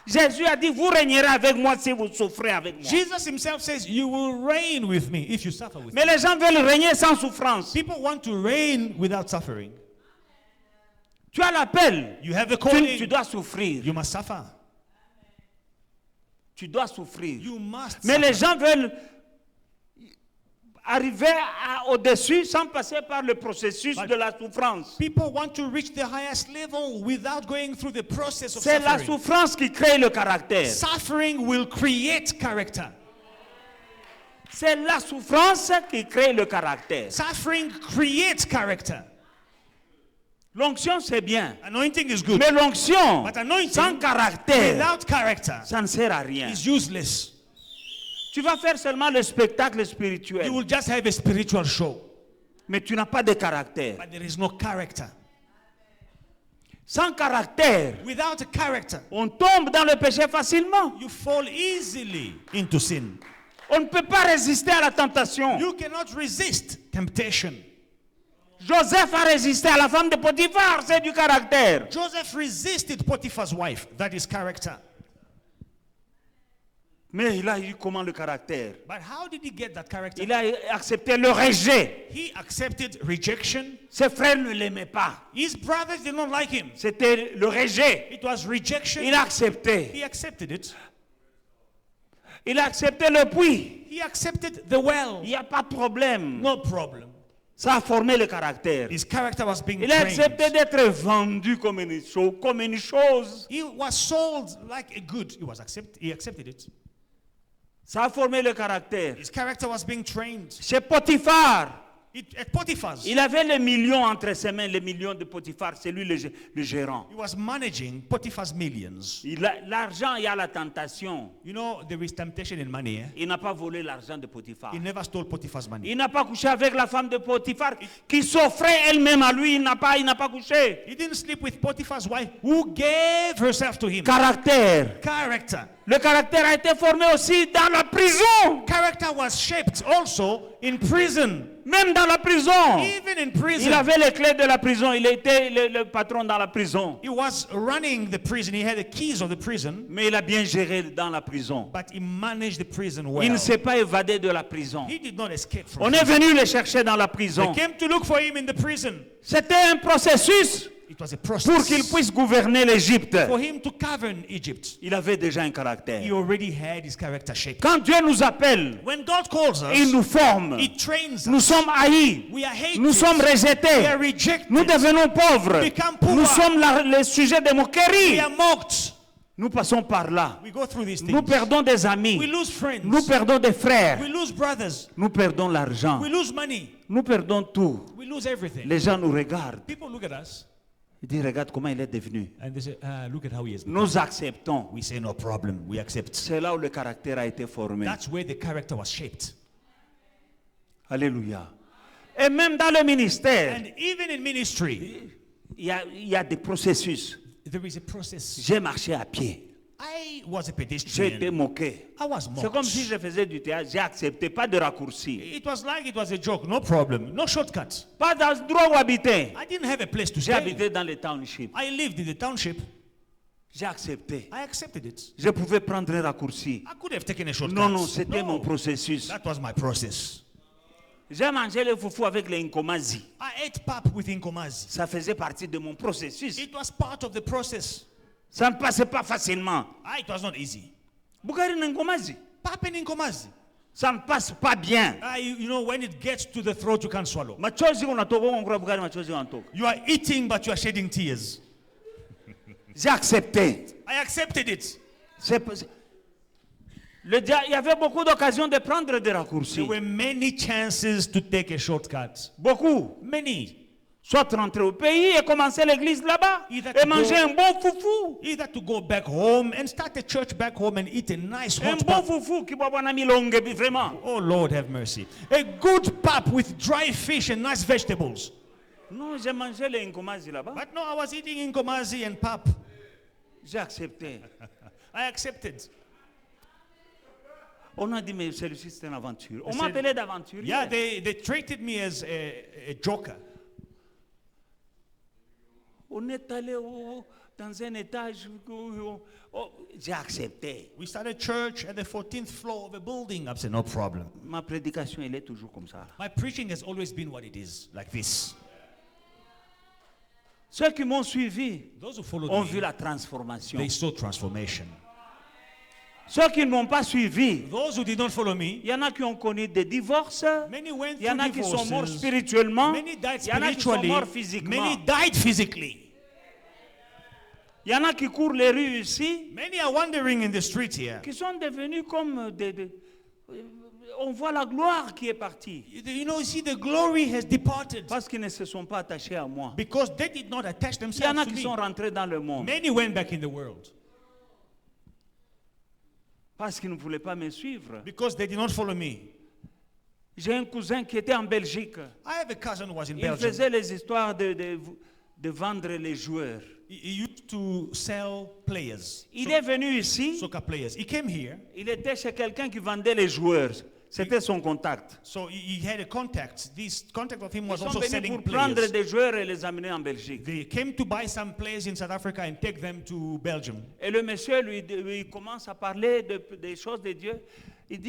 Jésus a dit, vous régnerez avec moi si vous souffrez avec moi. Jesus himself says, "You will reign with me if you suffer with me." Mais les gens veulent régner sans souffrance. People want to reign without suffering. Tu as l'appel. You have the Tu calling. dois souffrir. You must suffer. Tu dois souffrir. You must Mais les suffer. gens veulent arriver au-dessus sans passer par le processus de la souffrance. People want to reach the highest level without going through the process of C'est la suffering. souffrance qui crée le caractère. Suffering will create character. C'est la souffrance qui crée le caractère. Suffering creates character. L'onction, c'est bien. Anointing is good. Mais l'onction But anointing sans caractère, without character ça ne sert à rien. is useless. Tu vas faire seulement le spectacle You spirituel, will just have a spiritual show, mais tu n'as pas de caractère. but there is no character. Sans caractère, Without a character, on tombe dans le péché facilement. you fall easily into sin. On ne peut pas résister à la tentation. You cannot resist temptation. Joseph a résisté à la femme de Potiphar, c'est du caractère. Joseph resisted Potiphar's wife. That is character. Mais il a eu comment le caractère? But how did he get that character? Il a accepté le rejet. He accepted rejection. Ses frères ne l'aimaient pas. His brothers did not like him. C'était le rejet. It was rejection. Il a accepté. He accepted it. Il a accepté le puits. He accepted the well. Il n'y a pas de problème. No problem. Ça a formé le caractère. His character was being Il a accepté trained. d'être vendu comme une chose. He was sold like a good. He accepted it. Ça a formé le caractère. His character was being trained. Chez Potiphar, At Potiphar's, il avait les millions entre ses mains, les millions de Potiphar. C'est lui le gérant. he was managing Potiphar's millions. L'argent, il y a la tentation. You know, there is temptation in money. Eh? Il n'a pas volé l'argent de Potiphar. He never stole Potiphar's money. Il n'a pas couché avec la femme de Potiphar qui s'offrait elle-même à lui. Il n'a pas couché. He didn't sleep with Potiphar's wife who gave herself to him. Caractère. Character. Le caractère a été formé aussi dans la prison. Character was shaped also in prison. Même dans la prison. Even in Il prison. avait les clés de la prison. Il était le patron dans la prison. He was running the prison. He had the keys of the prison. Mais il a bien géré dans la prison. But he managed the prison Il well. ne s'est pas évadé de la prison. He did not escape from On est prison. venu le chercher dans la They prison. came to look for him in the prison. C'était un processus It was a pour process qu'il puisse gouverner l'Égypte. for him to govern Egypt. Il avait déjà un caractère. He already had his character shaped. Quand Dieu nous appelle, When God calls il us, nous forme. He trains Nous us. sommes haïs. We are hated. Nous sommes We are rejetés. rejected. Nous devenons pauvres. Become poor. Nous sommes les sujets de We moquerie. are mocked. Nous passons par là. We go through these Nous things. perdons des We amis. lose friends. Nous perdons des frères. We lose brothers. Nous perdons l'argent. We lose money. Nous perdons tout. We lose everything. Les gens nous regardent. People look at us Ils disent, regarde comment il est devenu. and they say, look at how he is. Nous acceptons. We say, no problem. We accept. C'est là où le caractère a été formé. That's where the character was shaped. Alléluia. Et même dans le ministère, And even in ministry, il y a des processus. there is a process. J'ai marché à pied. I was a J'ai été pedestrian. moqué. I was C'est mocked. comme si je faisais du théâtre. J'ai accepté, pas de raccourci. It was like it was a joke, no problem, no shortcut. Pas d'endroit où habiter. I didn't have a place to J'ai stay. habité dans les townships. I lived in the township. J'ai accepté. I accepted it. Je pouvais prendre un raccourci. I could have taken a shortcut. Non, non, c'était No, mon processus. that was my process. J'ai mangé le foufou avec les Nkomazi. I ate pap with Nkomazi. Ça faisait partie de mon processus. It was part of the process. Ça ne passait pas facilement. It was not easy. Bukari na Nkomazi. Pap and Nkomazi. Ça ne passe pas bien. You know, when it gets to the throat, you can't swallow. Machozi unatoka ungura Bukari machozi unatoka. You are eating, but you are shedding tears. J'ai accepté. I accepted it. Il y avait beaucoup d'occasions de prendre des raccourcis. There were many chances to take a shortcut. Beaucoup. Many. Soit rentrer au pays et commencer l'église là-bas. Either Et to manger go- un bon foufou. Either to go back home and start a church back home and eat a nice Un hot bon pap. foufou qui boit bonami longue, vraiment. Oh Lord, have mercy. A good pap with dry fish and nice vegetables. Non, j'ai mangé les Nkomazi là-bas. But no, I was eating Nkomazi and pap. J'ai accepté. I accepted. On a dit, mais celui-ci c'est une aventure. On They m'a said- appelé d'aventurier. Yeah, they treated me as a joker. On est allé dans un étage. J'ai accepté. We started church at the 14th floor of a building. I said, no problem. Ma prédication, elle est toujours comme ça. My preaching has always been what it is, like this. Ceux qui m'ont suivi Those who followed ont me, vu la transformation. they saw transformation. Ceux qui ne m'ont pas suivi, Those who did not follow me, il y en a qui ont connu des divorces. many went Il y en through a qui sont morts divorces. spirituellement. Many died Il y en a qui sont spiritually. morts physiquement. Many died physically. Il y en a qui courent les rues ici, Many are wandering in the street here. qui sont devenus comme on voit la gloire qui est partie. You know, you see, the glory has departed Parce qu'ils ne se sont pas attachés à moi. because they did not attach Il y en themselves a to qui me. sont rentrés dans le monde. Many went back in the world Parce qu'ils ne voulaient pas me suivre. because they did not follow me. J'ai un cousin qui était en Belgique. I have a cousin who was in Il Belgium. faisait les histoires de vendre les joueurs. He used to sell players, Il est venu ici. soccer players. He came here, Il était chez quelqu'un qui vendait les joueurs. C'était son contact. so he had a contact. This contact of him Ils was sont also venus selling pour prendre players. des joueurs et les amener en Belgique. They came to buy some players in South Africa and take them to Belgium. Et le monsieur lui commence à parler des choses de Dieu. Il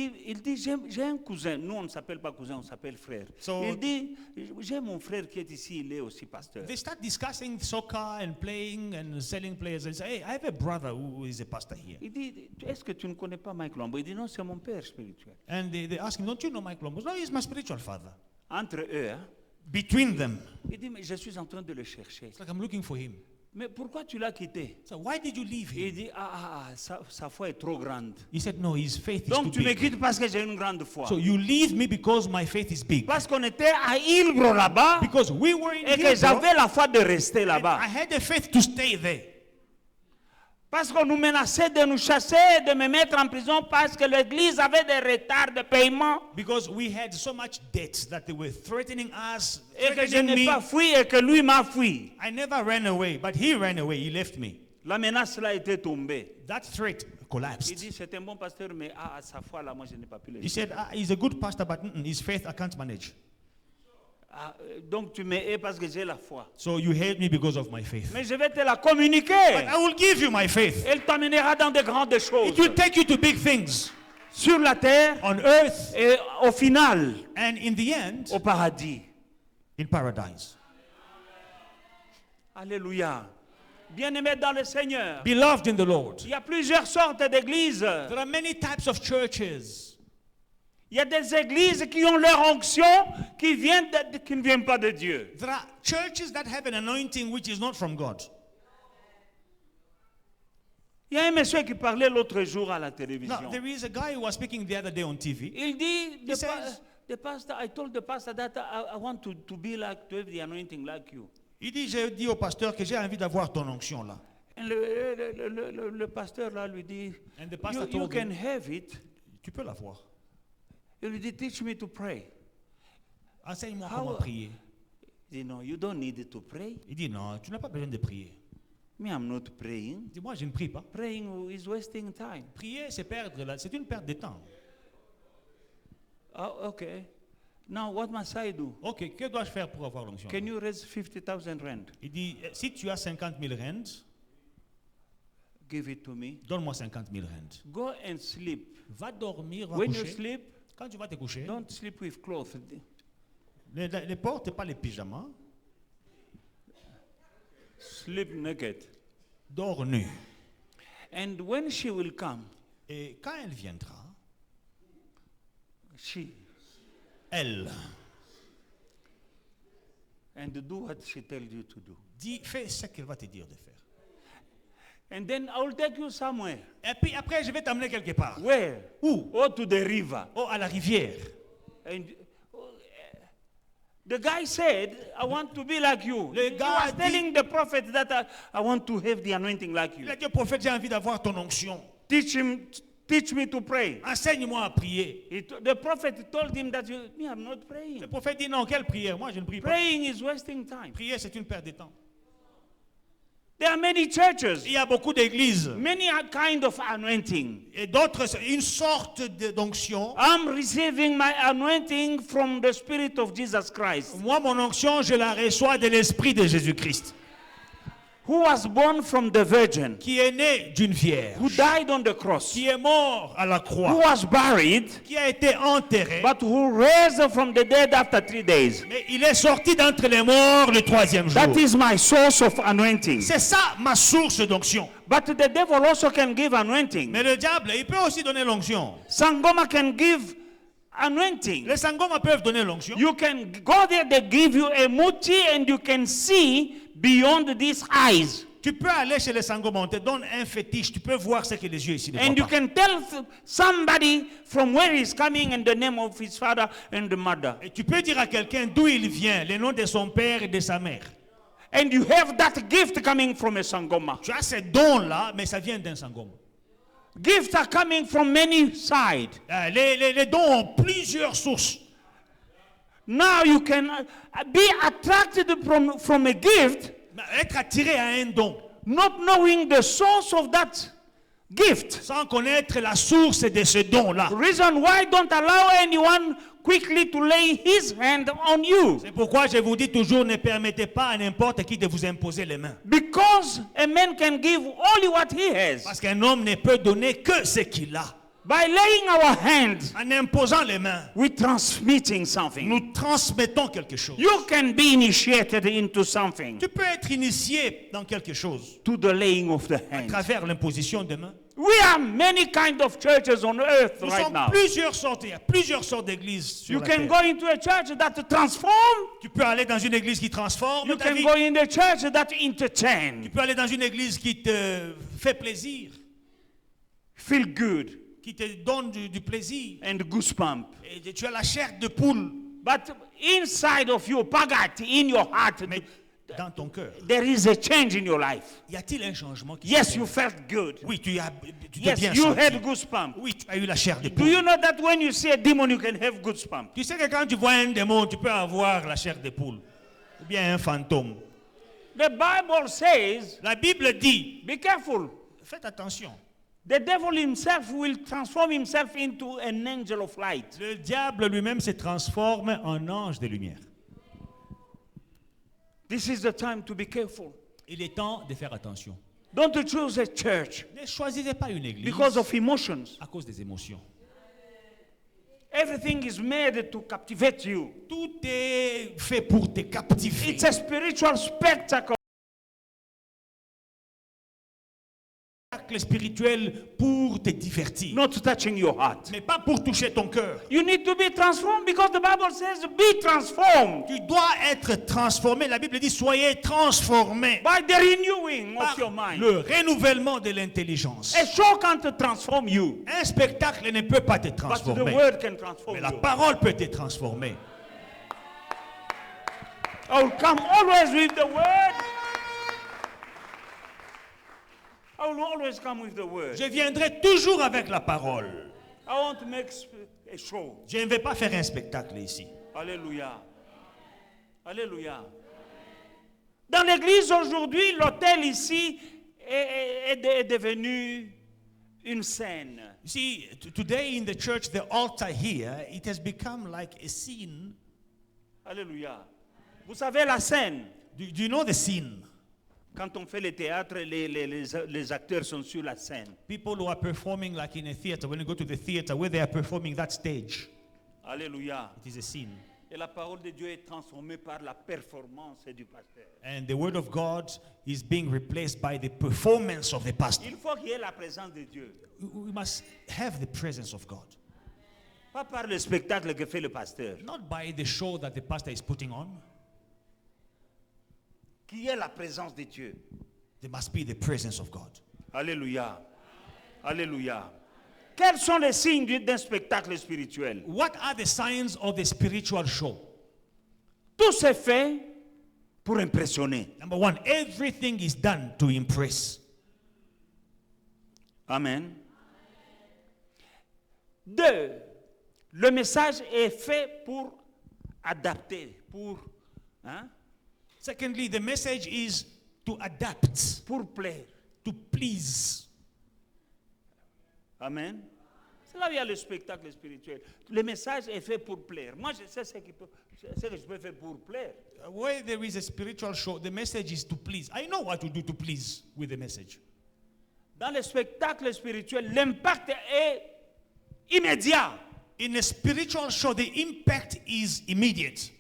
dit j'ai un cousin. Nous, on ne s'appelle pas cousin, on s'appelle frère. So- Il dit, j'ai mon frère qui est ici, il est aussi pasteur. They start discussing soccer and playing and selling players and say, hey, I have a brother who is a pastor here. Il dit, est-ce que tu ne connais pas Mike Lombo? Il dit, non, c'est mon père spirituel. And they ask him, don't you know Mike Lombos? No, he's my spiritual father. Entre eux, hein, Between them, il dit, mais je suis en train de le chercher. it's like I'm looking for him. Mais pourquoi tu l'as quitté? So why did you leave Il him? dit, sa foi est trop grande. He said, no, his faith is Donc too tu me big. quittes parce que j'ai une grande foi. So you leave me because my faith is big. Parce qu'on était à Ilbro là-bas Because we were in et que Hebrew, j'avais la foi de rester and là-bas. I had the faith to stay there. Parce qu'on nous menaçait de nous chasser, de me mettre en prison parce que l'église avait des retards de paiement Because we had so much debt that they were threatening us, et que je threatening n'ai me. pas fui et que lui m'a fui. I never ran away, but he ran away. He left me. La menace là était tombée. That threat Il collapsed. dit, c'est un bon pasteur, mais sa foi là, moi je n'ai pas pu le He said, he's a good pastor, but his faith I can't manage. Donc tu me hais parce que j'ai la foi. So you hate me because of my faith. Mais je vais te la communiquer. But I will give you my faith. Elle t'amènera dans de grandes choses. It will take you to big things Sur la terre on earth et au final, and in the end, au paradis. in paradise. Alléluia. Bien-aimés dans le Seigneur. Beloved in the Lord. Il y a plusieurs sortes d'églises. There are many types of churches. Il y a des églises qui ont leur onction qui ne viennent pas de Dieu. There are churches that have an anointing which is not from God. Il y a un monsieur qui parlait l'autre jour à la télévision. Now, there is a guy who was speaking the other day on TV. Il dit, He says- the pastor, I told the pastor that I want to be like, to have the anointing like you. Il dit, j'ai dit au pasteur que j'ai envie d'avoir ton onction là. Et le pasteur là lui dit, And the pastor you told can him, have it. tu peux l'avoir. Il lui dit, teach me to pray. Enseigne-moi How- comment prier. Il dit, no, you don't need to pray. Il dit, non, tu n'as pas besoin de prier. Me, I'm not praying. Dis, moi, je ne prie pas. Praying is wasting time. Prier, c'est c'est une perte de temps. Oh, okay. Now, what must I do? Ok, que dois-je faire pour avoir l'onction? Can you raise 50,000 rand? Il dit, si tu as 50 000 rands, Give it to me. donne-moi 50 000 rands. Go and sleep. Va dormir, va When you coucher. sleep, Quand tu vas te coucher, don't sleep with clothes. ne porte pas les pyjamas, Sleep naked. dors nu. And when she will come, Et quand elle viendra, she, elle and do what she tells you to do. dit, fais ce qu'elle va te dire de faire. And then I will take you somewhere. Et puis après, je vais t'amener quelque part. Where? Où? Or to the river. Oh, à la rivière. And the guy said, I want to be like you. Le He gars was dit- telling the prophet that I want to have the anointing like you. Il a dit au prophète, j'ai envie d'avoir ton onction. Teach me to pray. Enseigne-moi à prier. The prophet told him that me, I'm not Le praying. prophète dit, non, quelle prière? Moi, je ne prie pas. Praying is wasting time. Prier, c'est une perte de temps. There are many churches, Il y a beaucoup d'églises. many kind of anointing. Et d'autres, une sorte d'onction. I'm receiving my anointing from the Spirit of Jesus Christ, Moi, mon onction, je la reçois de l'Esprit de Jésus-Christ, who was born from the Virgin, qui est né d'une vierge, who died on the cross, qui est mort à la who croix, was buried, qui a été enterré, but who raised from the dead after 3 days. mais il est sorti d'entre les morts le troisième jour. That is my source of anointing. C'est ça ma source d'onction. But the devil also can give anointing. Mais le diable, il peut aussi donner l'onction. Sangoma can give anointing. Les sangomas peuvent donner l'onction. You can go there, they give you a muti, and you can see beyond these eyes. Tu peux aller chez les sangomas, on te donne un fétiche, tu peux voir ce que les yeux ici ne And voient you pas. can tell somebody from where he's coming and the name of his father and the mother. Et tu peux dire à quelqu'un d'où il vient, le nom de son père et de sa mère. And you have that gift coming from a Sangoma. Tu as ces dons-là, mais ça vient d'un sangoma. Gifts are coming from many sides. Les dons ont plusieurs sources. Now you can be attracted from a gift, Être attiré à un don, not knowing the source of that gift. sans connaître la source de ce don-là. Reason why don't allow anyone quickly to lay his hand on you. C'est pourquoi je vous dis toujours, ne permettez pas à n'importe qui de vous imposer les mains. Because a man can give only what he has. Parce qu'un homme ne peut donner que ce qu'il a. By laying our hands, En imposant les mains, we're transmitting something. nous transmettons quelque chose. You can be initiated into something Tu peux être initié dans quelque chose to the laying of the à hands. travers l'imposition des mains. We have many kind of churches on earth Nous right sommes now. plusieurs sortes, il y a plusieurs sortes d'églises sur You la can terre. go into a church that transform. Tu peux aller dans une église qui transforme You ta can vie. go in the church that Tu entertain. peux aller dans une église qui te fait plaisir, Feel good qui te donne du plaisir. and goosebump. Et tu as la chair de poule, But inside of you, pagat, in your heart, mais dans ton cœur. there is a change in your life. Y a-t-il un changement qui Yes, se you fait? felt good. Oui, tu t'es Yes, bien you senti. had goosebump. Oui, tu as eu la chair de Do poule. you know that when you see a demon, you can have goosebump? Tu sais que quand tu vois un démon, tu peux avoir la chair de poule. Ou bien un fantôme. The Bible says, La Bible dit, be careful. faites attention. The devil himself will transform himself into an angel of light. Le diable lui-même se transforme en ange de lumière. This is the time to be careful. Il est temps de faire attention. Don't choose a church Ne choisissez pas une église because of emotions. à cause des émotions. Everything is made to captivate you. Tout est fait pour te captiver. It's a spiritual spectacle. Spectacle spirituel pour te divertir, Not touching your heart. mais pas pour toucher ton cœur. You need to be transformed because the Bible says be transformed Tu dois être transformé. La Bible dit soyez transformés by the renewing par of your mind. le renouvellement de l'intelligence. A show can't transform you, Un spectacle ne peut pas te but the transformer, word can transform mais la you. parole peut te transformer. I will come always with the word. I will always come with the word. Je viendrai toujours avec la parole. I want to make a show. Je ne vais pas faire un spectacle ici. Alléluia. Alléluia. Dans l'église aujourd'hui, l'autel ici est devenu une scène. You see, today in the church, the altar here, it has become like a scene. Alléluia. Vous savez la scène. Do you know the scene? Quand on fait le théâtre, les acteurs sont sur la scène. People who are performing like in a theater, when you go to the theater, where they are performing that stage, Alléluia. it is a scene. Et la parole de Dieu est transformée par la performance du pasteur. And the word of God is being replaced by the performance of the pastor. Il faut qu'il y ait la présence de Dieu. We must have the presence of God. Pas par le spectacle que fait le pasteur. Not by the show that the pastor is putting on. Qu'il y ait la présence de Dieu. There must be the presence of God. Alléluia. Alléluia. Quels sont les signes d'un spectacle spirituel? What are the signs of the spiritual show? Tout se fait pour impressionner. Number one, everything is done to impress. Amen. Deux, le message est fait pour adapter, hein, Secondly, the message is to adapt, pour plaire. to please. Amen. C'est là où il y a le spectacle spirituel. Le message est fait pour plaire. Moi, je sais ce que je peux faire pour plaire. Where there is a spiritual show, the message is to please. I know what to do to please with the message. Dans le spectacle spirituel, l'impact est immédiat. In a spiritual show, the impact is immediate,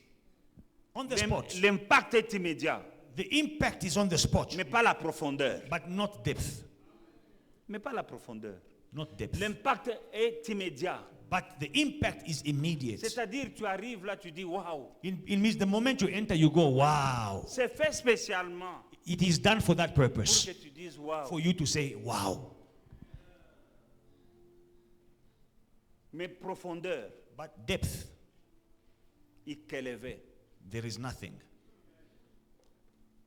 on the spot. L'impact est immédiat, The impact is on the spot, mais pas la profondeur. but not depth. Mais pas la profondeur. Not depth. L'impact est immédiat. But the impact is immediate. C'est-à-dire, tu arrives là, tu dis waouh. It means the moment you enter, you go, wow. C'est fait spécialement It is done for that pour purpose, que tu dises waouh. for you to say, wow. Mais profondeur, But depth, élevé. there is nothing.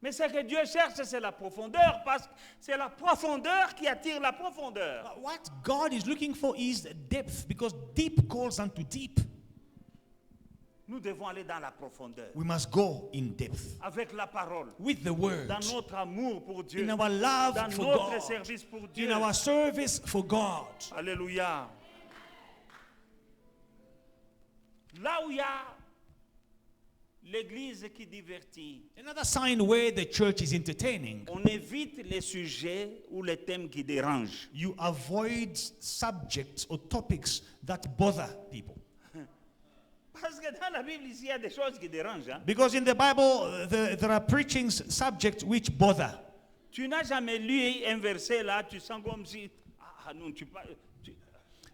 Mais ce que Dieu cherche, c'est la profondeur, parce que c'est la profondeur qui attire la profondeur. But what God is looking for is depth, because deep calls unto deep. Nous devons aller dans la profondeur, We must go in depth avec la parole, with the word, dans notre amour pour Dieu, in our love dans for notre God, service pour Dieu. in our service for God. Alléluia. Là où il y a l'église qui divertit, Another sign where the church is entertaining, on évite les sujets ou les thèmes qui dérangent. you avoid subjects or topics that bother people. Parce que dans la Bible, ici, il y a des choses qui dérangent. Hein? Because in the Bible, there are preaching subjects which bother. Tu n'as jamais lu un verset là, tu sens comme si... Ah non,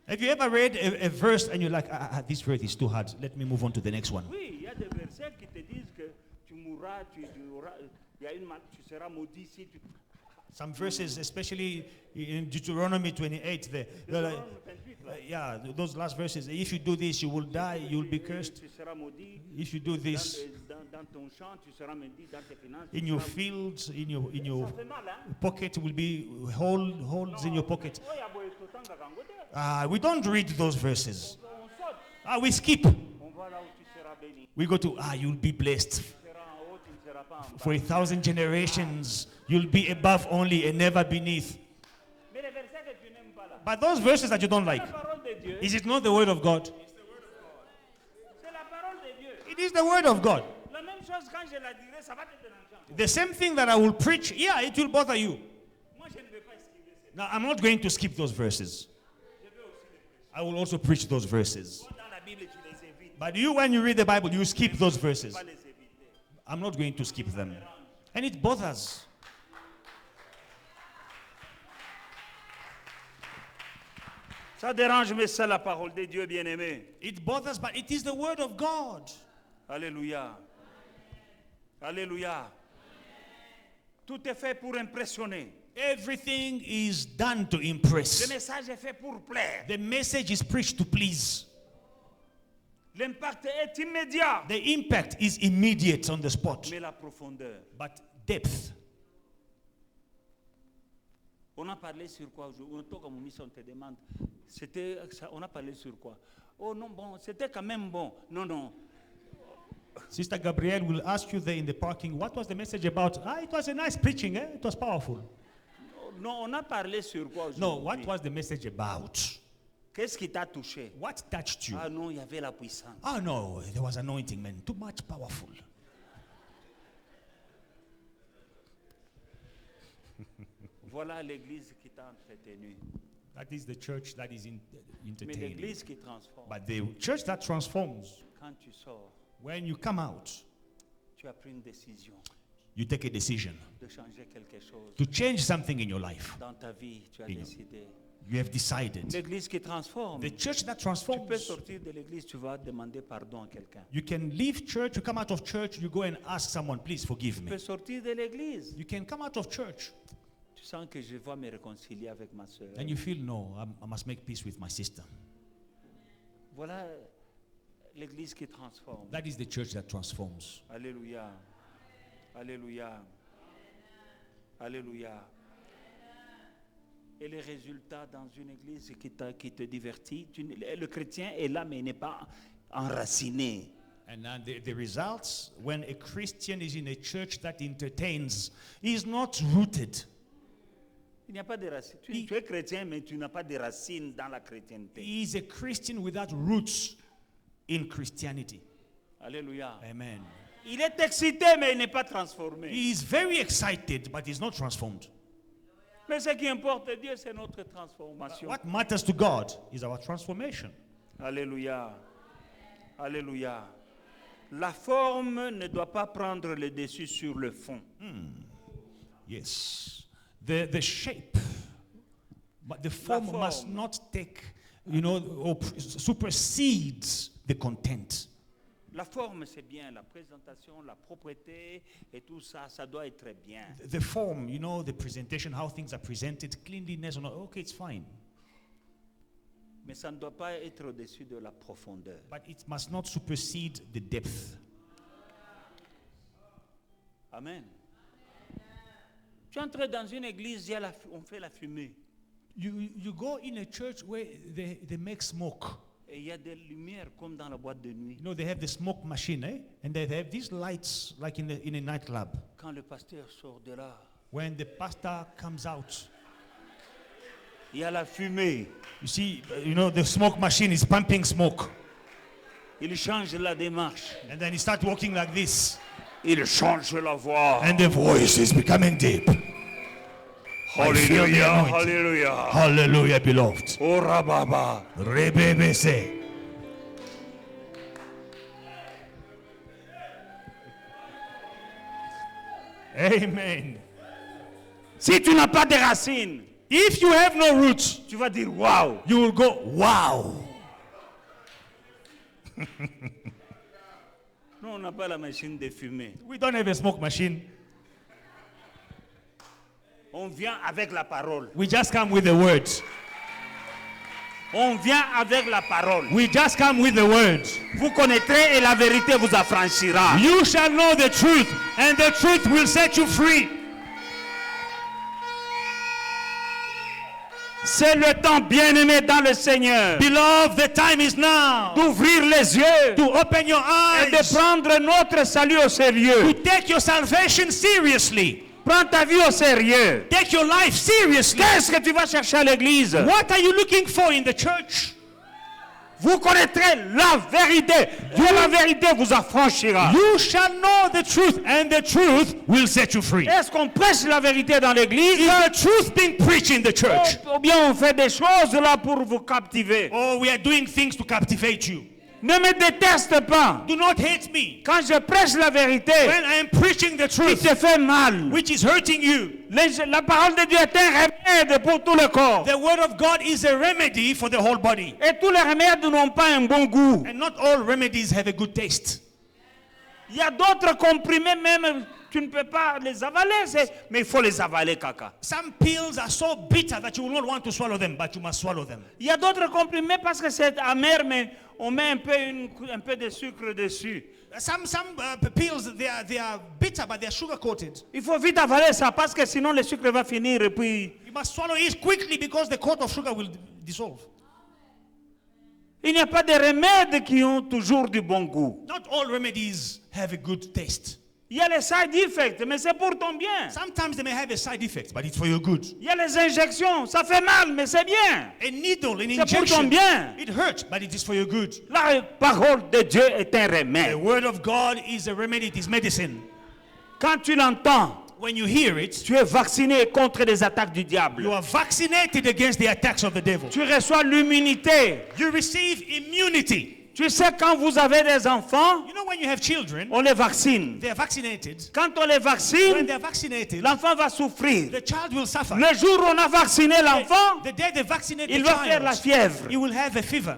Have you ever read a verse and you're like, this verse is too hard. Let me move on to the next one. Oui, il y a des versets qui te disent que tu mourras, il y a tu seras maudit si tu... Some verses, especially in Deuteronomy 28, Deutéronome 28, là. yeah, those last verses. If you do this, you will die, you will be cursed. Tu seras maudit. If you do this Dans ton champ, tu seras maudit. Dans tes finances, in your fields, in your ça fait mal, hein? pocket will be holes in your pocket. Oh, il y a beau être autant qu'à Gangote. We don't read those verses. On saute. We skip. On va là où tu seras béni. We go to, you'll be blessed. Tu seras en haut, tu ne seras pas en bas. For 1,000 generations, you'll be above only and never beneath. Mais les versets que tu n'aimes pas là, But those verses that you don't like, c'est la parole de Dieu. is it not the word of God? C'est la parole de Dieu. It is the word of God. La même chose quand je la dirai, ça va te déranger. The same thing that I will preach, it will bother you. Moi, je ne vais pas esquiver ça. Now, I'm not going to skip those verses. I will also preach those verses. Toi, dans la Bible, tu les évites. But you, when you read the Bible, you skip those verses. Pas les éviter. I'm not going to skip them. And it bothers. Ça dérange, mais c'est la parole de Dieu, bien-aimé. It bothers, but it is the word of God. Alléluia. Alléluia. Tout est fait pour impressionner. Everything is done to Le impress. message est fait pour plaire. The message is preached to please. L'impact est immédiat. The impact is immediate on the spot. Mais la profondeur. But depth. On a parlé sur quoi aujourd'hui? On toque comme mission, on te demande. On a parlé sur quoi? Oh non, bon, c'était quand même bon. Non, non. Sister Gabrielle will ask you there in the parking, what was the message about? It was a nice preaching, It was powerful. Non, on a parlé sur quoi No, aujourd'hui? what was the message about? Qu'est-ce qui t'a touché? What touched you? Ah non, il y avait la puissance. Oh no, there was anointing, man. Too much powerful. Voilà l'église qui t'a entretenu. That is the church that is Mais entertaining. l'église qui transforme, But the church that transforms, quand tu sors, when you come out, tu as pris une décision you take a decision de changer quelque chose. to change something in your life. Dans ta vie, tu as You know. décidé. You have decided. L'église qui transforme. The church that Tu peux transforms, sortir de l'église, tu vas demander pardon à quelqu'un. you can leave church, you come out of church, you go and ask someone, please forgive Tu me. peux sortir de l'église. You can come out of church Tu sens que je vais me réconcilier avec ma soeur. and you feel, no, I must make peace with my sister. Voilà l'église qui transforme. That is the church that transforms. Alléluia. Alléluia. Alléluia. Et les résultats dans une église qui te divertit, le chrétien est là mais il n'est pas enraciné. And then the results, when a Christian is in a church that entertains, he is not rooted. Il n'y a pas de racines. Tu es chrétien mais tu n'as pas de racines dans la chrétienté. He is a Christian without roots in Christianity. Alléluia. Amen. Il est excité mais il n'est pas transformé. He is very excited, but he's not transformed. Mais ce qui importe à Dieu, c'est notre transformation. What matters to God is our transformation. Alléluia. Alléluia. La forme ne doit pas prendre le dessus sur le fond. Yes. The shape, but the form must forme. not take, or supersedes the content. La forme, c'est bien. La présentation, la propreté et tout ça, ça doit être bien. The form, the presentation, how things are presented, cleanliness, okay, it's fine. Mais ça ne doit pas être au-dessus de la profondeur. But it must not supersede the depth. Amen. Tu entres dans une église, on fait la fumée. You go in a church where they make smoke. Et il y a des lumières comme dans la boîte de nuit. They have the smoke machine, and they have these lights like in a nightclub. Quand le pasteur sort de là, When the pastor comes out, il y a la fumée. you see, the smoke machine is pumping smoke. Il change la démarche. And then he starts walking like this. Il change la voix. And the voice is becoming deep. I feel the Alléluia, anointing. alléluia. Hallelujah, beloved. Oh rababa. Rebebese. Amen. Si tu n'as pas de racines, If you have no roots, tu vas dire waouh. you will go, wow. Non, on n'a pas la machine de fumer. We don't have a smoke machine. On vient avec la parole. We just come with the words. On vient avec la parole. We just come with the words. Vous connaîtrez et la vérité vous affranchira. You shall know the truth, and the truth will set you free. C'est le temps bien-aimé dans le Seigneur Beloved, the time is now d'ouvrir les yeux to open your et de eyes, prendre notre salut au sérieux. to take your salvation seriously. Prends ta vie au sérieux. Take your life seriously. Qu'est-ce que tu vas chercher à l'église? What are you looking for in the church? Vous connaîtrez la vérité. Et la vérité vous affranchira. You shall know the truth, and the truth will set you free. Est-ce qu'on prêche la vérité dans l'église? Is the truth being preached in the church? Ou bien on fait des choses là pour vous captiver? Or we are doing things to captivate you? Ne me déteste pas. Do not hate me. Quand je prêche la vérité, When I am preaching the qui truth, te fait mal. which is hurting you, La parole de Dieu est un remède pour tout le corps. the word of God is a remedy for the whole body. Et tous les remèdes n'ont pas un bon goût. And not all remedies have a good taste. Il y a d'autres comprimés même, tu ne peux pas les avaler, mais il faut les avaler, caca. Some pills are so bitter that you will not want to swallow them, but you must swallow them. Il y a d'autres comprimés parce que c'est amer, mais on met un peu de sucre dessus. Some pills, they are bitter, but they are sugar coated. Il faut vite avaler ça parce que sinon le sucre va finir et puis You must swallow it quickly because the coat of sugar will dissolve. il n'y a pas de remèdes qui ont toujours du bon goût. Not all remedies have a good taste. Il y a les side effects, mais c'est pour ton bien. Sometimes they may have a side effect, but it's for your good. Il y a les injections, ça fait mal, mais c'est bien. A needle, an C'est pour ton injection, bien. it hurts, but it is for your good. La parole de Dieu est un The remède. word of God is a remedy, it is medicine. Quand tu l'entends, When you hear it, tu es vacciné contre les attaques du you diable. are vaccinated against the attacks of the devil. Tu reçois l'immunité. You receive immunity. Tu sais, quand vous avez des enfants, You know, when you have children, on les vaccine. they are vaccinated. Quand on les When vaccine, they are vaccinated, l'enfant va souffrir. the child will suffer. Le jour où on a vacciné l'enfant, The day they vaccinate il the va faire la child, fièvre. he will have a fever.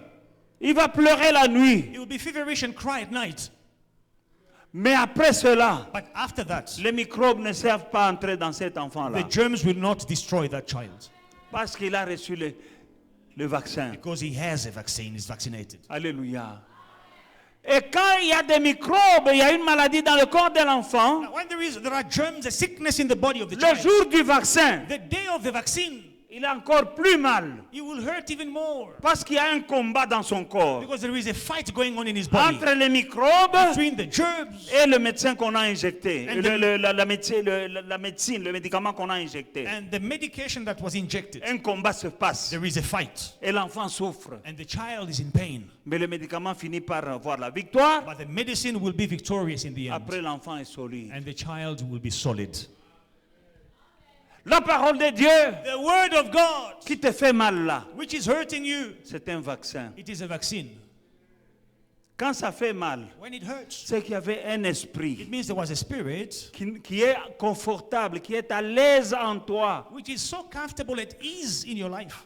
Il va pleurer la nuit. He will be feverish and cry at night. Mais après cela, But after that, les microbes ne servent pas à entrer dans cet the enfant-là. germs will not destroy that child Parce qu'il a reçu le vaccin. because he has a vaccine, he's vaccinated. Alléluia. Et quand il y a des microbes, il y a une maladie dans le corps de l'enfant, Now, when there are germs, a sickness in the body of the le child, jour du vaccin, the day of the vaccine, il a encore plus mal. it will hurt even more Parce qu'il y a un combat dans son corps because there is a fight going on in his body entre les microbes between the germs et le médecin qu'on a injecté, And la médecine, le médicament qu'on a injecté. and the medication that was injected. Un combat se passe There is a fight et l'enfant souffre. and the child is in pain, Mais le médicament finit par avoir la victoire. but the medicine will be victorious in the end Après, l'enfant est solide. and the child will be solid. La parole de Dieu The word of God, qui te fait mal là, which is hurting you, c'est un vaccin. it is a vaccine. Quand ça fait mal, When it hurts, c'est qu'il y avait un it esprit means there was a spirit qui est confortable, qui est à l'aise en toi. which is so comfortable at ease in your life.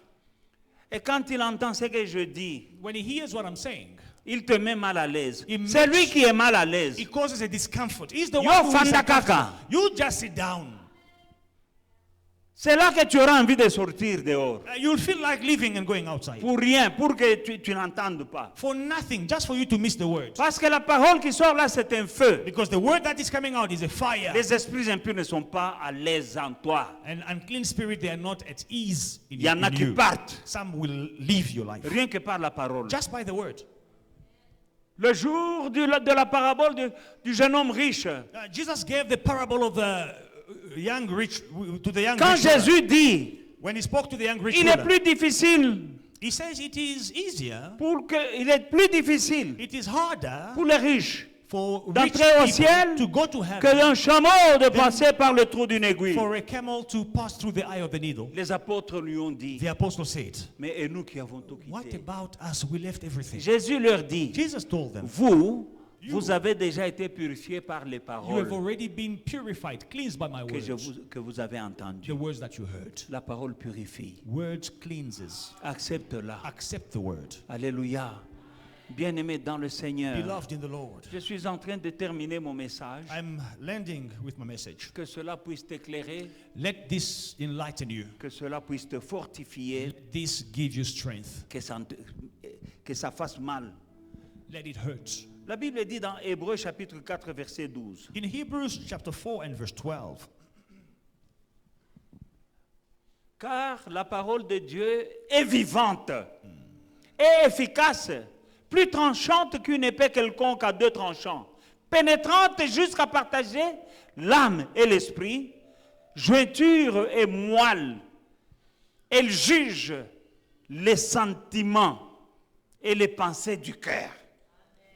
Et quand il entend ce que je dis, When he hears what I'm saying, il te met mal à l'aise. It C'est makes- lui qui est mal à l'aise. it causes a discomfort. He's the Yo, one who is fanda uncomfortable. kaka. You just sit down. C'est là que tu auras envie de sortir dehors. You'll feel like leaving and going outside. Pour rien, pour que tu n'entendes pas. For nothing, just for you to miss the word. Parce que la parole qui sort là, c'est un feu. Because the word that is coming out is a fire. Les esprits impurs ne sont pas à l'aise en toi. And unclean spirit, they are not at ease in, Il y en a in qui you. partent, Some will leave your life. rien que par la parole. Just by the word. Le jour de la parabole du jeune homme riche, Jesus gave the parable of the young rich to the young quand rich ruler. Jésus dit, When he spoke to the young rich il est ruler, plus difficile he says it is easier, il est plus difficile it is harder pour les riches for rich d'entrer au ciel people to go to que heaven d'un chameau de passer par le trou d'une aiguille. for a camel to pass through the eye of the needle. Les apôtres lui ont dit, The apostles said, mais et nous qui avons tout what quitté? about us? We left everything. Jésus leur dit, Jesus told them, vous avez déjà été purifiés par les you have paroles already been purified, cleansed by my words. que vous avez entendues. The words that you heard. La parole purifie. Words cleanses. Accepte-la. Accept the word. Alléluia. Bien-aimé dans le Seigneur, Beloved in the Lord. je suis en train de terminer mon message. I'm landing with my message. Que cela puisse t'éclairer, Let this enlighten you. que cela puisse te fortifier, Let this give you strength. que ça fasse mal. Let it hurt. La Bible dit dans Hébreux chapitre 4 verset 12. In Hebrews chapter 4 and verse 12, Car la parole de Dieu est vivante et efficace, plus tranchante qu'une épée quelconque à deux tranchants, pénétrante jusqu'à partager l'âme et l'esprit, jointure et moelle. Elle juge les sentiments et les pensées du cœur.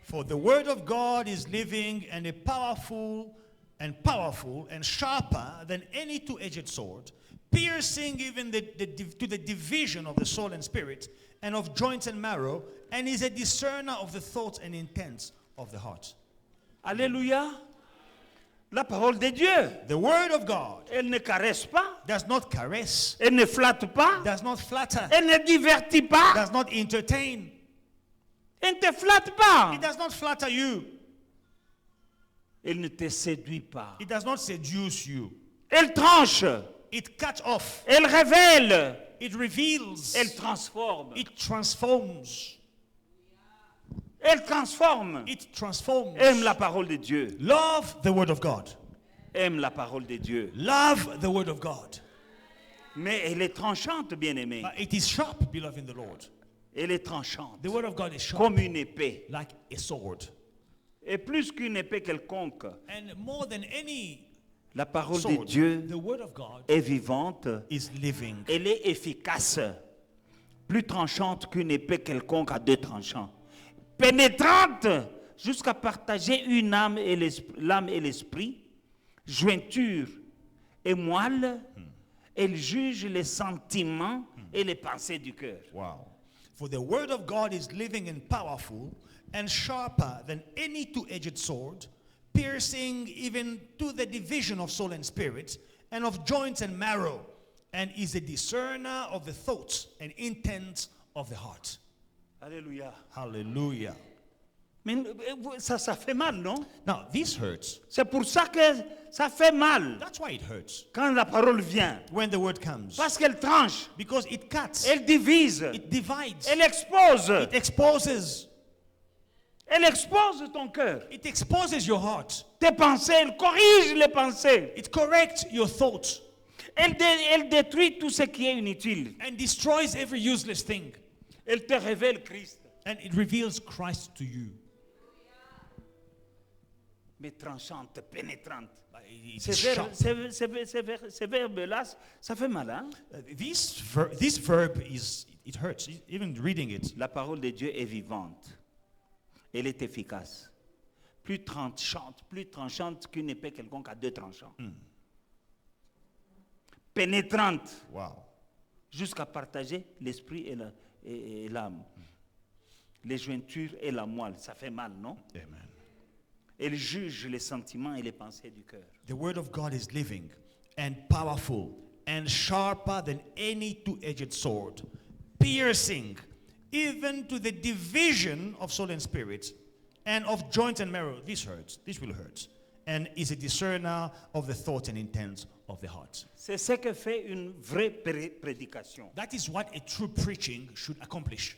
for the word of God is living and powerful and sharper than any two-edged sword, piercing even to the division of the soul and spirit and of joints and marrow, and is a discerner of the thoughts and intents of the heart. Alléluia. La parole de Dieu, The word of God elle ne caresse pas, does not caress, elle ne flatte pas, does not flatter, elle ne divertit pas, does not entertain. elle ne te flatte pas, It does not flatter you. elle ne te séduit pas. It does not seduce you. Elle tranche, It cuts off. elle révèle, It reveals. elle transforme. It transforms. Elle transforme. It transforms. Aime la parole de Dieu. Love the word of God. Aime la parole de Dieu. Love the word of God. Mais elle est tranchante, bien-aimé. But it is sharp, beloved in the Lord. Elle est tranchante. The word of God is sharp, Comme une épée. like a sword. Et plus qu'une épée quelconque, And more than any la parole de sword, Dieu the word of God est vivante, is living. elle est efficace, plus tranchante qu'une épée quelconque à deux tranchants, pénétrante jusqu'à partager une âme et l'esprit, jointure et moelle, elle juge les sentiments et les pensées du cœur. Wow. For the word of God is living and powerful and sharper than any two-edged sword, piercing even to the division of soul and spirit, and of joints and marrow, and is a discerner of the thoughts and intents of the heart. Alléluia. Hallelujah. Mais ça fait mal, non? Now, this hurts. C'est pour ça que ça fait mal That's why it hurts quand la parole vient. when the word comes. Parce qu'elle tranche, Because it cuts, elle divise, it divides, elle expose. it exposes. Elle expose ton cœur. It exposes your heart. Tes pensées, elle corrige les pensées. It corrects your thoughts Elle détruit tout ce qui est inutile. and destroys every useless thing. Elle te révèle Christ. And it reveals Christ to you. Mais tranchante, pénétrante. But it Ces is sharp. ces verbes-là, ça fait mal, hein? This verb it hurts. Even reading it. La parole de Dieu est vivante. Elle est efficace. Plus tranchante qu'une épée quelconque à deux tranchants. Pénétrante. Wow. Jusqu'à partager l'esprit et l'âme. Les jointures et la moelle, ça fait mal, non? Amen. Elle juge les sentiments et les pensées du cœur. The word of God is living and powerful and sharper than any two-edged sword, piercing even to the division of soul and spirit and of joints and marrow. This hurts. This will hurt. And is a discerner of the thoughts and intents of the heart. C'est ce que fait une vraie prédication. That is what a true preaching should accomplish.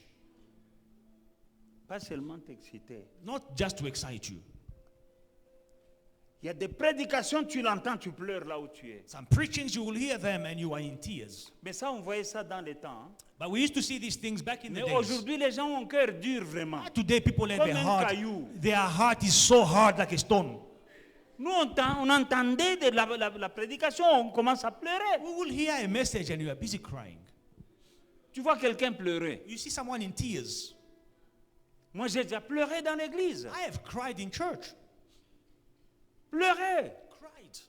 Pas seulement t'exciter. Not just to excite you. Il y a des prédications, tu l'entends, tu pleures là où tu es. Some preachings, you will hear them and you are in tears. Mais ça, on voyait ça dans les temps. Hein. But we used to see these things back in the Mais days. aujourd'hui, les gens ont un cœur dur, vraiment. Today, people have Comme their un heart. caillou. Their heart is so hard like a stone. Nous, on entendait de la prédication, on commence à pleurer. We will hear a message and you are busy crying. Tu vois quelqu'un pleurer. You see someone in tears. Moi, j'ai déjà pleuré dans l'église. I have cried in church. Pleurer Cried.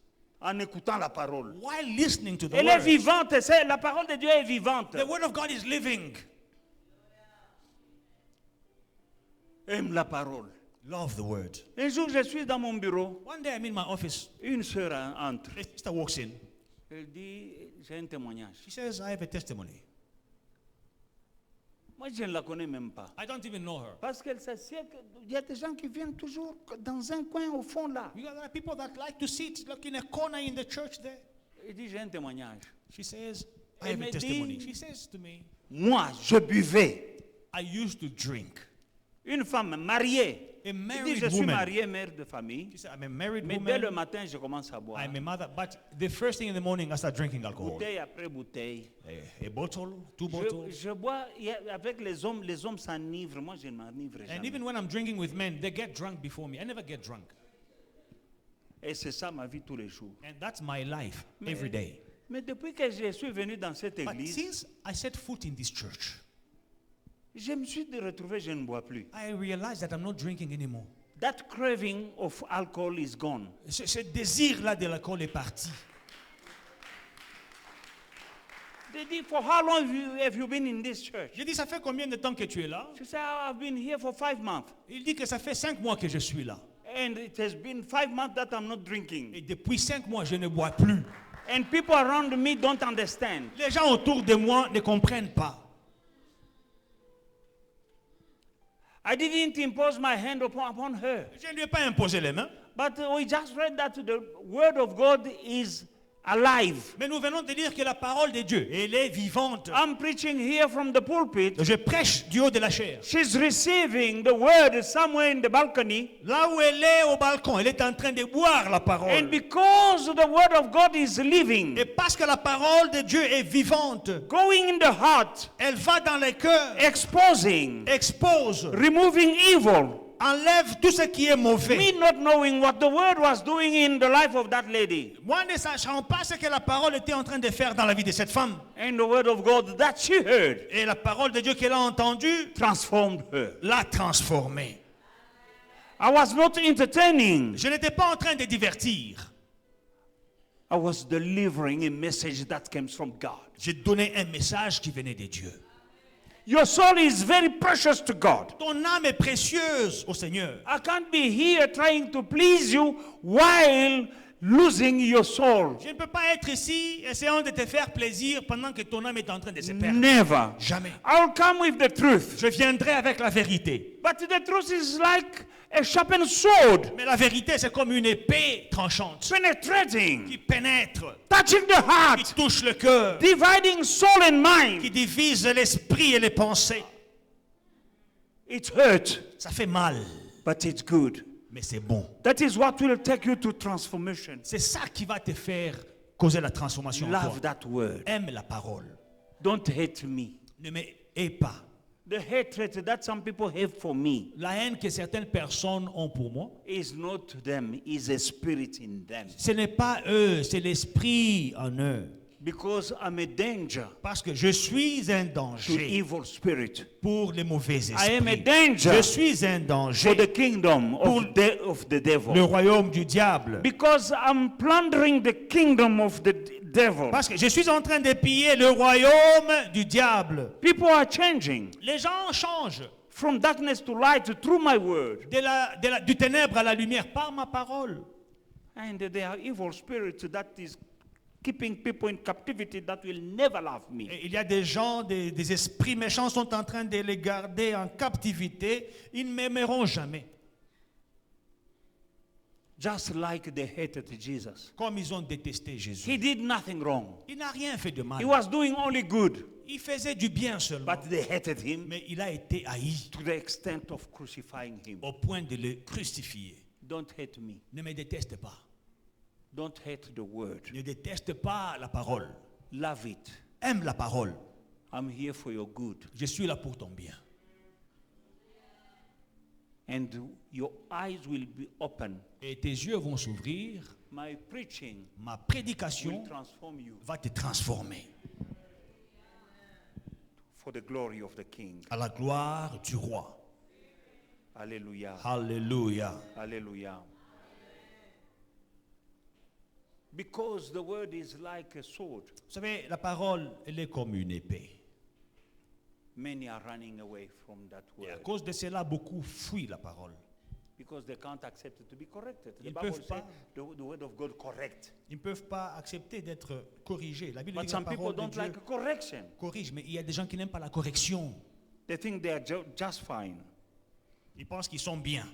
en écoutant la parole. While listening to the Elle est word. vivante, la parole de Dieu est vivante. The word of God is living. Aime la parole. Love the word. Un jour, je suis dans mon bureau. One day I'm in my office. Une sœur entre. A sister walks in. Elle dit, j'ai un témoignage. She says, I have a testimony. Moi, je ne la connais même pas. I don't even know her. Parce qu'elle s'assied, il y a des gens qui viennent toujours dans un coin au fond là. There are people that like to sit like in a corner in the church there. Elle dit, j'ai un témoignage. She says, I Elle have a me testimony. dit- She says to me, Moi, je buvais. I used to drink. Une femme mariée. A Elle dit, married je suis woman. mariée, mère de famille. She said, I'm a married Mais dès le woman. matin, je commence à boire. I'm a mother. But the first thing in the morning, I start drinking alcohol. Bouteille après bouteille. A bottle, two bottles. Je bois avec les hommes s'enivrent. Moi, je ne m'enivre And jamais. even when I'm drinking with men, they get drunk before me. I never get drunk. Et c'est ça ma vie tous les jours. And that's my life every day. Mais depuis que je suis venu dans cette But église, since I set foot in this church, je me suis retrouvé, je ne bois plus. I realized that I'm not drinking anymore. That craving of alcohol is gone. Ce désir-là de l'alcool est parti. They did, for how long have you been in this church? J'ai dit, ça fait combien de temps que tu es là? She said, I've been here for 5 months. Il dit que ça fait 5 mois que je suis là. And it has been 5 months that I'm not drinking. Et depuis 5 mois, je ne bois plus. And people around me don't understand. Les gens autour de moi ne comprennent pas. I didn't impose my hand upon her. Je ne lui ai pas imposé les mains. But we just read that the word of God is alive. Mais nous venons de dire que la parole de Dieu, elle est vivante. I'm preaching here from the pulpit. Je prêche du haut de la chair. She's receiving the word somewhere in the balcony. Là où elle est au balcon, elle est en train de boire la And parole. because the word of God is living, Et parce que la parole de Dieu est vivante, going in the heart, elle va dans les cœurs, exposing, expose, removing evil, enlève tout ce qui est mauvais. Me not knowing what the word was doing in the life of that lady. Moi ne sachant pas ce que la parole était en train de faire dans la vie de cette femme. And the word of God that she heard Et la parole de Dieu qu'elle a entendue transformed her. l'a transformée. I was not entertaining. Je n'étais pas en train de divertir. I was delivering a message that comes from God. J'ai donné un message qui venait de Dieu. Your soul is very precious to God. Ton âme est précieuse au Seigneur. I can't be here trying to please you while losing your soul. Je ne peux pas être ici essayant de te faire plaisir pendant que ton âme est en train de se perdre. Never. Jamais. I'll come with the truth. Je viendrai avec la vérité. But the truth is like a sharpened sword, Mais la vérité, c'est comme une épée tranchante penetrating, qui pénètre, touching the qui heart, touche le cœur, dividing soul and qui mind. divise l'esprit et les pensées. It hurt, Ça fait mal, but it's good. mais c'est bon. That is what will take you to transformation. C'est ça qui va te faire causer la transformation en Love toi. that word. Aime la parole. Don't hate me. Ne me hais pas. The hatred that some people have for me La haine que certaines personnes ont pour moi, is not them, is a spirit in them. ce n'est pas eux, c'est l'esprit en eux. Because I'm a danger Parce que je suis un to danger evil spirit. pour les mauvais I am a esprits. danger Je suis un for danger the kingdom Pour of the devil. le royaume du diable. Because I'm plundering the kingdom of the devil. Parce que je suis en train de piller le royaume du diable. People are changing Les gens changent from darkness to light through my word. du ténèbre à la lumière par ma parole. And there are evil spirits that is keeping people in captivity that will never love me. Et il y a des gens, des esprits méchants sont en train de les garder en captivité. Ils ne m'aimeront jamais. Just like they hated Jesus. Comme ils ont détesté Jésus. He did nothing wrong. Il n'a rien fait de mal. He was doing only good. Il faisait du bien seulement. But they hated him Mais il a été haï to the extent of crucifying him. au point de le crucifier. Don't hate me. Ne me déteste pas. Don't hate the word. Ne déteste pas la parole. Love it. Aime la parole. I'm here for your good. Je suis là pour ton bien. And your eyes will be open. Et tes yeux vont s'ouvrir. My preaching Ma will prédication transform you va te transformer for the glory of the King. à la gloire du roi. Hallelujah. Alléluia. Hallelujah. Because the word is like a sword. Vous savez, la parole, elle est comme une épée. Many are running away from that Et à word cause de cela, beaucoup fuient la parole. because they can't accept it to be corrected. The Ils Bible peuvent says pas. the word of God correct. Ils ne peuvent pas accepter d'être corrigés. La Bible But dit que la some people parole de don't Dieu like correction. corrige, mais il y a des gens qui n'aiment pas la correction. They think they are just fine. Ils pensent qu'ils sont bien.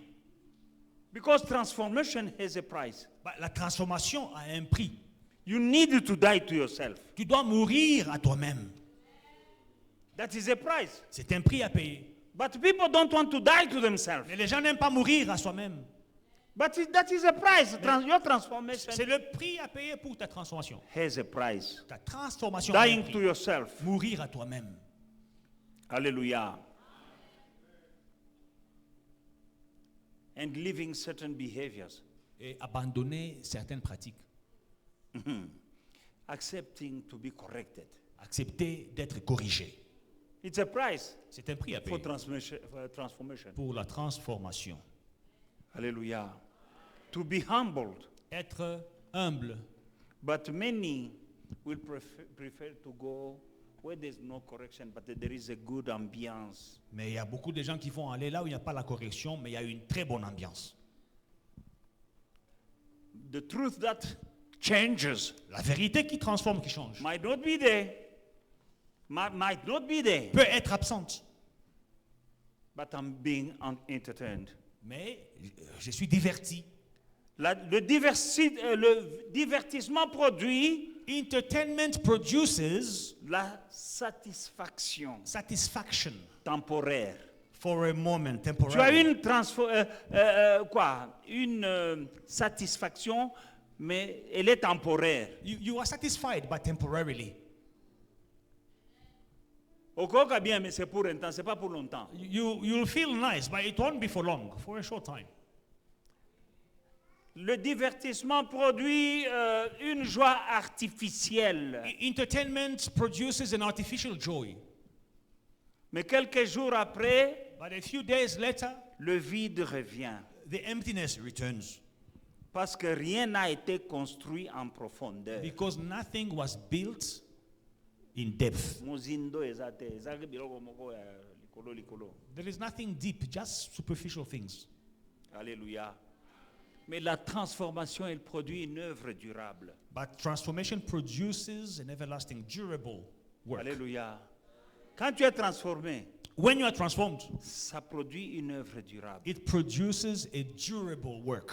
Because transformation has a price. Bah, la transformation a un prix. You need to die to yourself. Tu dois mourir à toi-même. That is a price. C'est un prix à payer. But people don't want to die to themselves. Mais les gens n'aiment pas mourir à soi-même. But that is a price. Your transformation C'est le prix à payer pour ta transformation. has a price. Ta transformation a un Dying prix. to yourself. Mourir à toi-même. Hallelujah. And living certain behaviors. Et abandonner certaines pratiques. Accepting to be corrected. Accepter d'être corrigé. It's a price C'est un prix à for payer transformation. pour la transformation. Hallelujah. To be humbled. Être humble. But many will prefer to go where there's no correction, but there is a good ambiance. Mais il y a beaucoup de gens qui vont aller là où il n'y a pas la correction, mais il y a une très bonne ambiance. The truth that changes La vérité qui transforme, qui change, might not be there. Might not be there. peut être absente. But I'm being entertained. Mais je suis diverti. Le divertissement produit Entertainment produces la satisfaction satisfaction temporaire. for a moment, Tu as temporary. une satisfaction, mais elle est temporaire. You are satisfied, but temporarily. Okoka bien, mais c'est pour un temps, c'est pas pour longtemps. You'll feel nice, but it won't be for long, for a short time. Le divertissement produit une joie artificielle. Entertainment produces an artificial joy. Mais quelques jours après, But a few days later, le vide revient. the emptiness returns. Parce que rien n'a été construit en profondeur. Because nothing was built in depth. Mozindo ezate, ezake biloko moko ya likolo likolo. There is nothing deep, just superficial things. Alléluia. Mais la transformation, elle produit une œuvre durable. But transformation produces an everlasting, durable work. Alléluia. Quand tu es transformé, When you are transformed, ça produit une œuvre durable. it produces a durable work.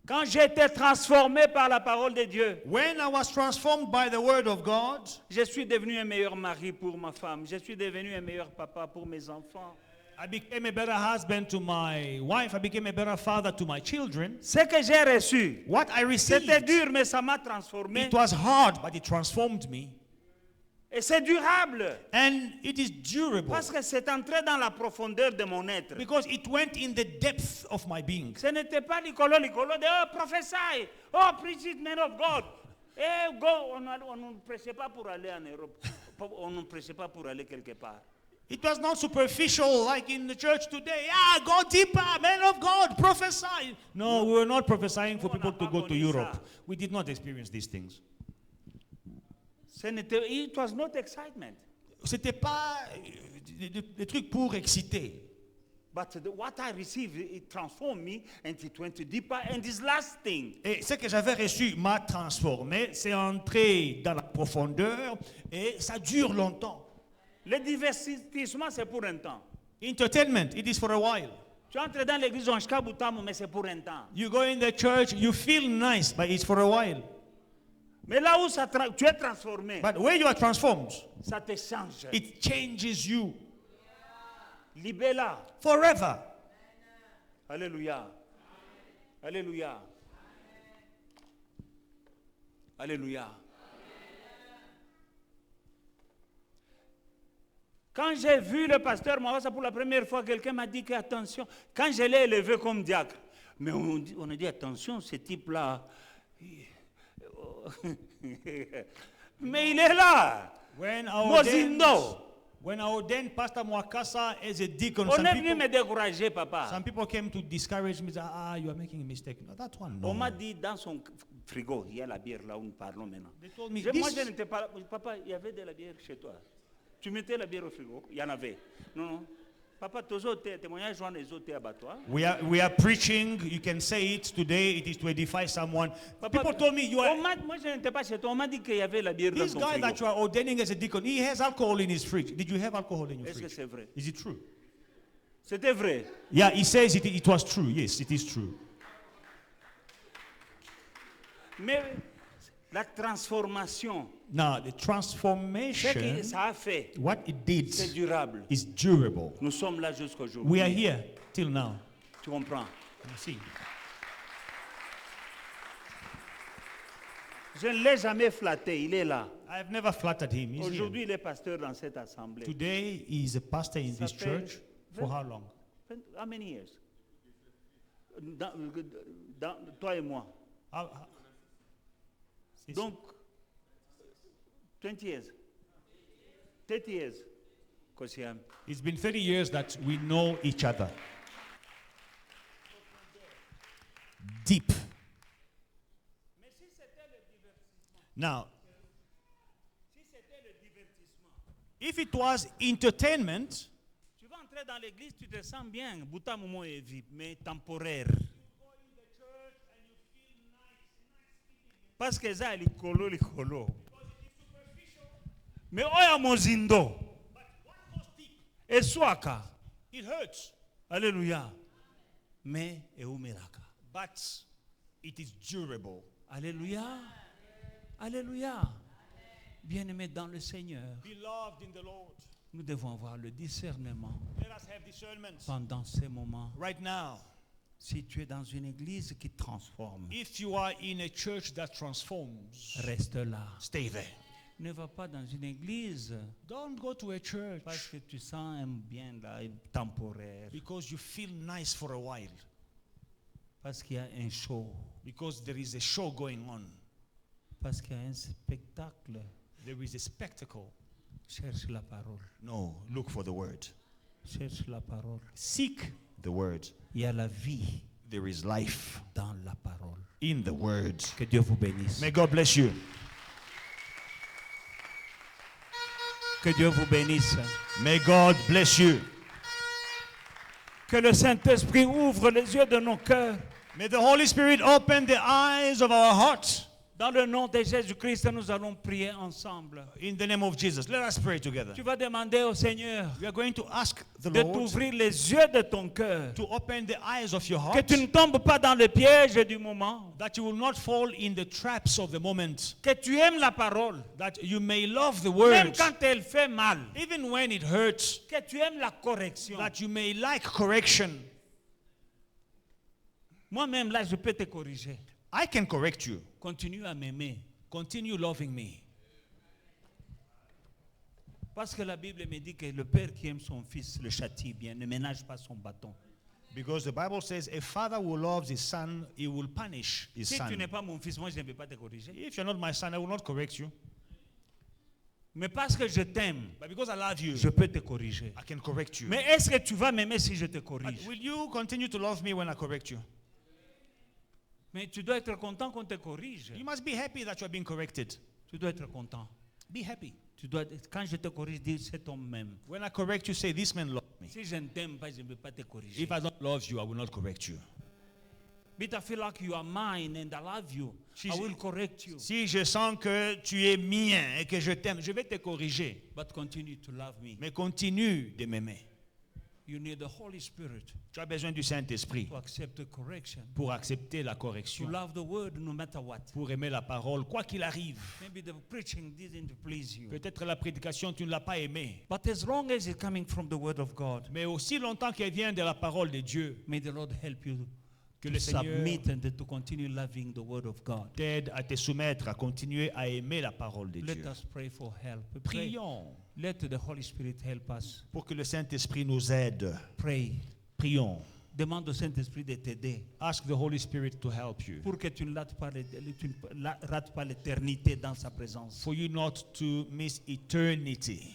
Quand j'ai été transformé par la parole de Dieu, When I was transformed by the word of God, je suis devenu un meilleur mari pour ma femme. Je suis devenu un meilleur papa pour mes enfants. I became a better husband to my wife. I became a better father to my children. Ce que j'ai reçu, What I received, c'était dur, mais ça m'a transformé. it was hard, but it transformed me. Et c'est durable. And it is durable. Parce que c'est entré dans la profondeur de mon être. Because it went in the depth of my being. Ce n'était pas licolo de oh, prophesy, oh, preach it, man of God. Eh, go, on ne prêchait pas pour aller en Europe. On ne prêchait pas pour aller quelque part. It was not superficial like in the church today. Ah, go deeper, man of God, prophesy. No, we were not prophesying for people to go to Europe. We did not experience these things. It was not excitement. C'était pas des trucs pour exciter. But what I received, it transformed me and it went deeper and is lasting. Et ce que j'avais reçu m'a transformé, c'est entré dans la profondeur et ça dure longtemps. Le divertissement, c'est pour un temps. Entertainment, it is for a while. Tu entres dans l'église, on shkabutamu, mais c'est pour un temps. You go in the church, you feel nice, but it's for a while. Mais là où tu es transformé, But where you are transformed, ça te change. it changes you Libella. forever. Alléluia. Alléluia. Alléluia. Quand j'ai vu le pasteur Mawasa pour la première fois, quelqu'un m'a dit que attention, quand je l'ai élevé comme diacre, mais on a dit attention, ce type-là, mais il est là. Mozindo. When I ordained Pastor Mwakasa as a deacon, On est venu me décourager, papa. some people came to discourage me. You are making a mistake. No, that one, no. On m'a dit dans son frigo, il y a la bière là où nous parlons maintenant. They told me, Moi, this- je n'étais pas là. Papa, il y avait de la bière chez toi. Tu mettais la bière au frigo, il y en avait. Non, non. Papa, tes autres témoignages, joint les autres abattoirs. we are preaching. You can say it today. It is to edify someone. Papa, People told me you are. moi, je n'étais pas chez toi. On m'a dit qu'il y avait la bière dans This son guy frigo. that you are ordaining as a deacon, he has alcohol in his fridge. Did you have alcohol in your Est-ce que fridge? c'est vrai? Is it true? C'était vrai. Yeah, he says it was true. Yes, it is true. Mais la transformation, Now, the ce que transformation, ça a fait, what it did c'est durable. is durable. Nous sommes là jusqu'aujourd'hui. We are here till now. Tu comprends? You see, Je ne l'ai jamais flatté, il est là. I've never flattered him. He's here. Aujourd'hui, il est pasteur dans cette assemblée. Today, he is a pastor in Ça this fait church. For how long? How many years? Toi et moi. Since- Donc, 20 years. 30 years. Kosiam. It's been 30 years that we know each other. Deep. Now, if it was entertainment, Tu vas entrer dans l'église, tu te sens bien. Bouta momo est vide, mais temporaire. Parce que ça, likolo. Mais oya mozindo. Et swaka. it hurts, Alléluia. Mais eumeraka. but it is durable. Alléluia. Alléluia. Bien-aimés dans le Seigneur, Beloved in the Lord, nous devons avoir le discernement let us have discernment pendant ces moments. right now. Si tu es dans une église qui transforme, If you are in a church that transforms, reste là. stay there. Ne va pas dans une église Don't go to a church parce que tu sens un bien là, temporaire. because you feel nice for a while, Parce qu'il y a un show. because there is a show going on, Parce qu'il y a un spectacle. there is a spectacle. Cherche la parole. No, look for the word. Cherche la parole. Seek the word. Il y a la vie There is life dans la parole. in the word. Que Dieu vous bénisse. May God bless you. Que Dieu vous bénisse. May God bless you. Que le Saint-Esprit ouvre les yeux de nos cœurs. May the Holy Spirit open the eyes of our hearts. Dans le nom de Jésus-Christ, nous allons prier ensemble. In the name of Jesus, let us pray together. Tu vas demander au Seigneur We are going to ask the de Lord t'ouvrir les yeux de ton cœur. to open the eyes of your Que heart, tu ne tombes pas dans le piège du moment. that you will not fall in the traps of the moment, Que tu aimes la parole. that you may love the Même word, quand elle fait mal. even when it hurts, Que tu aimes la correction. that you may like correction. Moi-même, là, je peux te corriger. I can correct you. Continue à m'aimer. Continue loving me. Parce que la Bible me dit que le père qui aime son fils le châtie bien, ne ménage pas son bâton. Because the Bible says a father who loves his son, he will punish his Si tu n'es son. pas mon fils, moi je ne vais pas te corriger. If you're not my son, I will not correct you. Mais parce que je t'aime, But because I love you, je peux te corriger. I can correct you. Mais est-ce que tu vas m'aimer si je te But corrige? will you continue to love me when I correct you? Mais tu dois être content qu'on te corrige. You must be happy that you are being corrected. Tu dois être content. Be happy. Quand je te corrige, dis cet homme même. When I correct you, say, this man loved me. Si je ne t'aime pas, je ne vais pas te corriger. If I don't love you, I will not correct you. But I feel like you are mine and I love you. Si I je- will correct you. Si je sens que tu es mien et que je t'aime, je vais te corriger. But continue to love me. Mais continue de m'aimer. You need the Holy Spirit Tu as besoin du Saint-Esprit to accept the correction. pour accepter la To correction, love the word no matter what. pour aimer la parole, quoi qu'il arrive. Maybe the preaching didn't please you. Peut-être la prédication, tu ne l'as pas aimée. But as long as it's coming from the word of God, Mais aussi longtemps qu'elle vient de la parole de Dieu, may the Lord help you que to le Seigneur submit and to continue loving the word of God. t'aide à te soumettre, à continuer à aimer la parole de Let Dieu. us pray for help. Pray. Prions Let the Holy Spirit help us. pour que le Saint-Esprit nous aide. Pray. Prions. Demande au Saint-Esprit de t'aider Ask the Holy Spirit to help you. pour que tu ne rates pas l'éternité dans sa présence. For you not to miss eternity.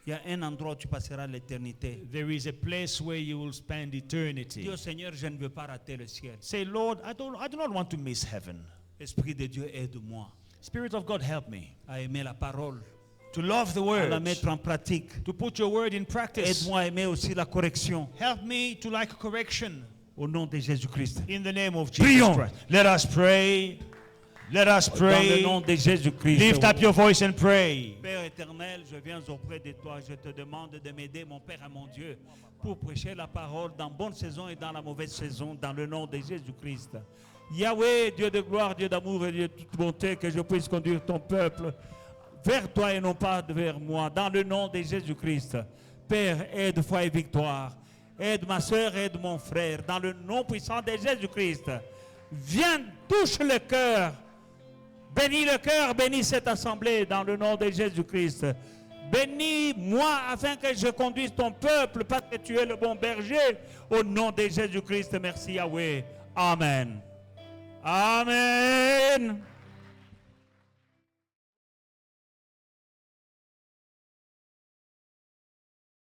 Il y a un endroit où tu passeras l'éternité. There is a place where you will spend eternity. Dis au Seigneur, je ne veux pas rater le ciel. Say, Lord, I do not want to miss heaven. Esprit de Dieu, aide-moi Spirit of God, help me à aimer la parole, to love the à word, la mettre en pratique. to put your word in practice. Aide-moi à aimer aussi la correction. Help me to like correction. Au nom de Jésus-Christ. In the name of Jesus Prions. Christ. Let us pray. Let us Dans le pray. nom de Jésus-Christ. Lift up your voice and pray. Père éternel, je viens auprès de toi. Je te demande de m'aider, mon Père et mon Dieu, pour prêcher la parole dans bonne saison et dans la mauvaise saison, dans le nom de Jésus-Christ. Yahweh, Dieu de gloire, Dieu d'amour et Dieu de toute bonté, que je puisse conduire ton peuple vers toi et non pas vers moi, dans le nom de Jésus-Christ. Père, aide foi et victoire. Aide ma soeur, aide mon frère, dans le nom puissant de Jésus-Christ. Viens, touche le cœur. Bénis le cœur, bénis cette assemblée dans le nom de Jésus-Christ. Bénis-moi afin que je conduise ton peuple parce que tu es le bon berger. Au nom de Jésus-Christ, merci Yahweh. Amen. Amen.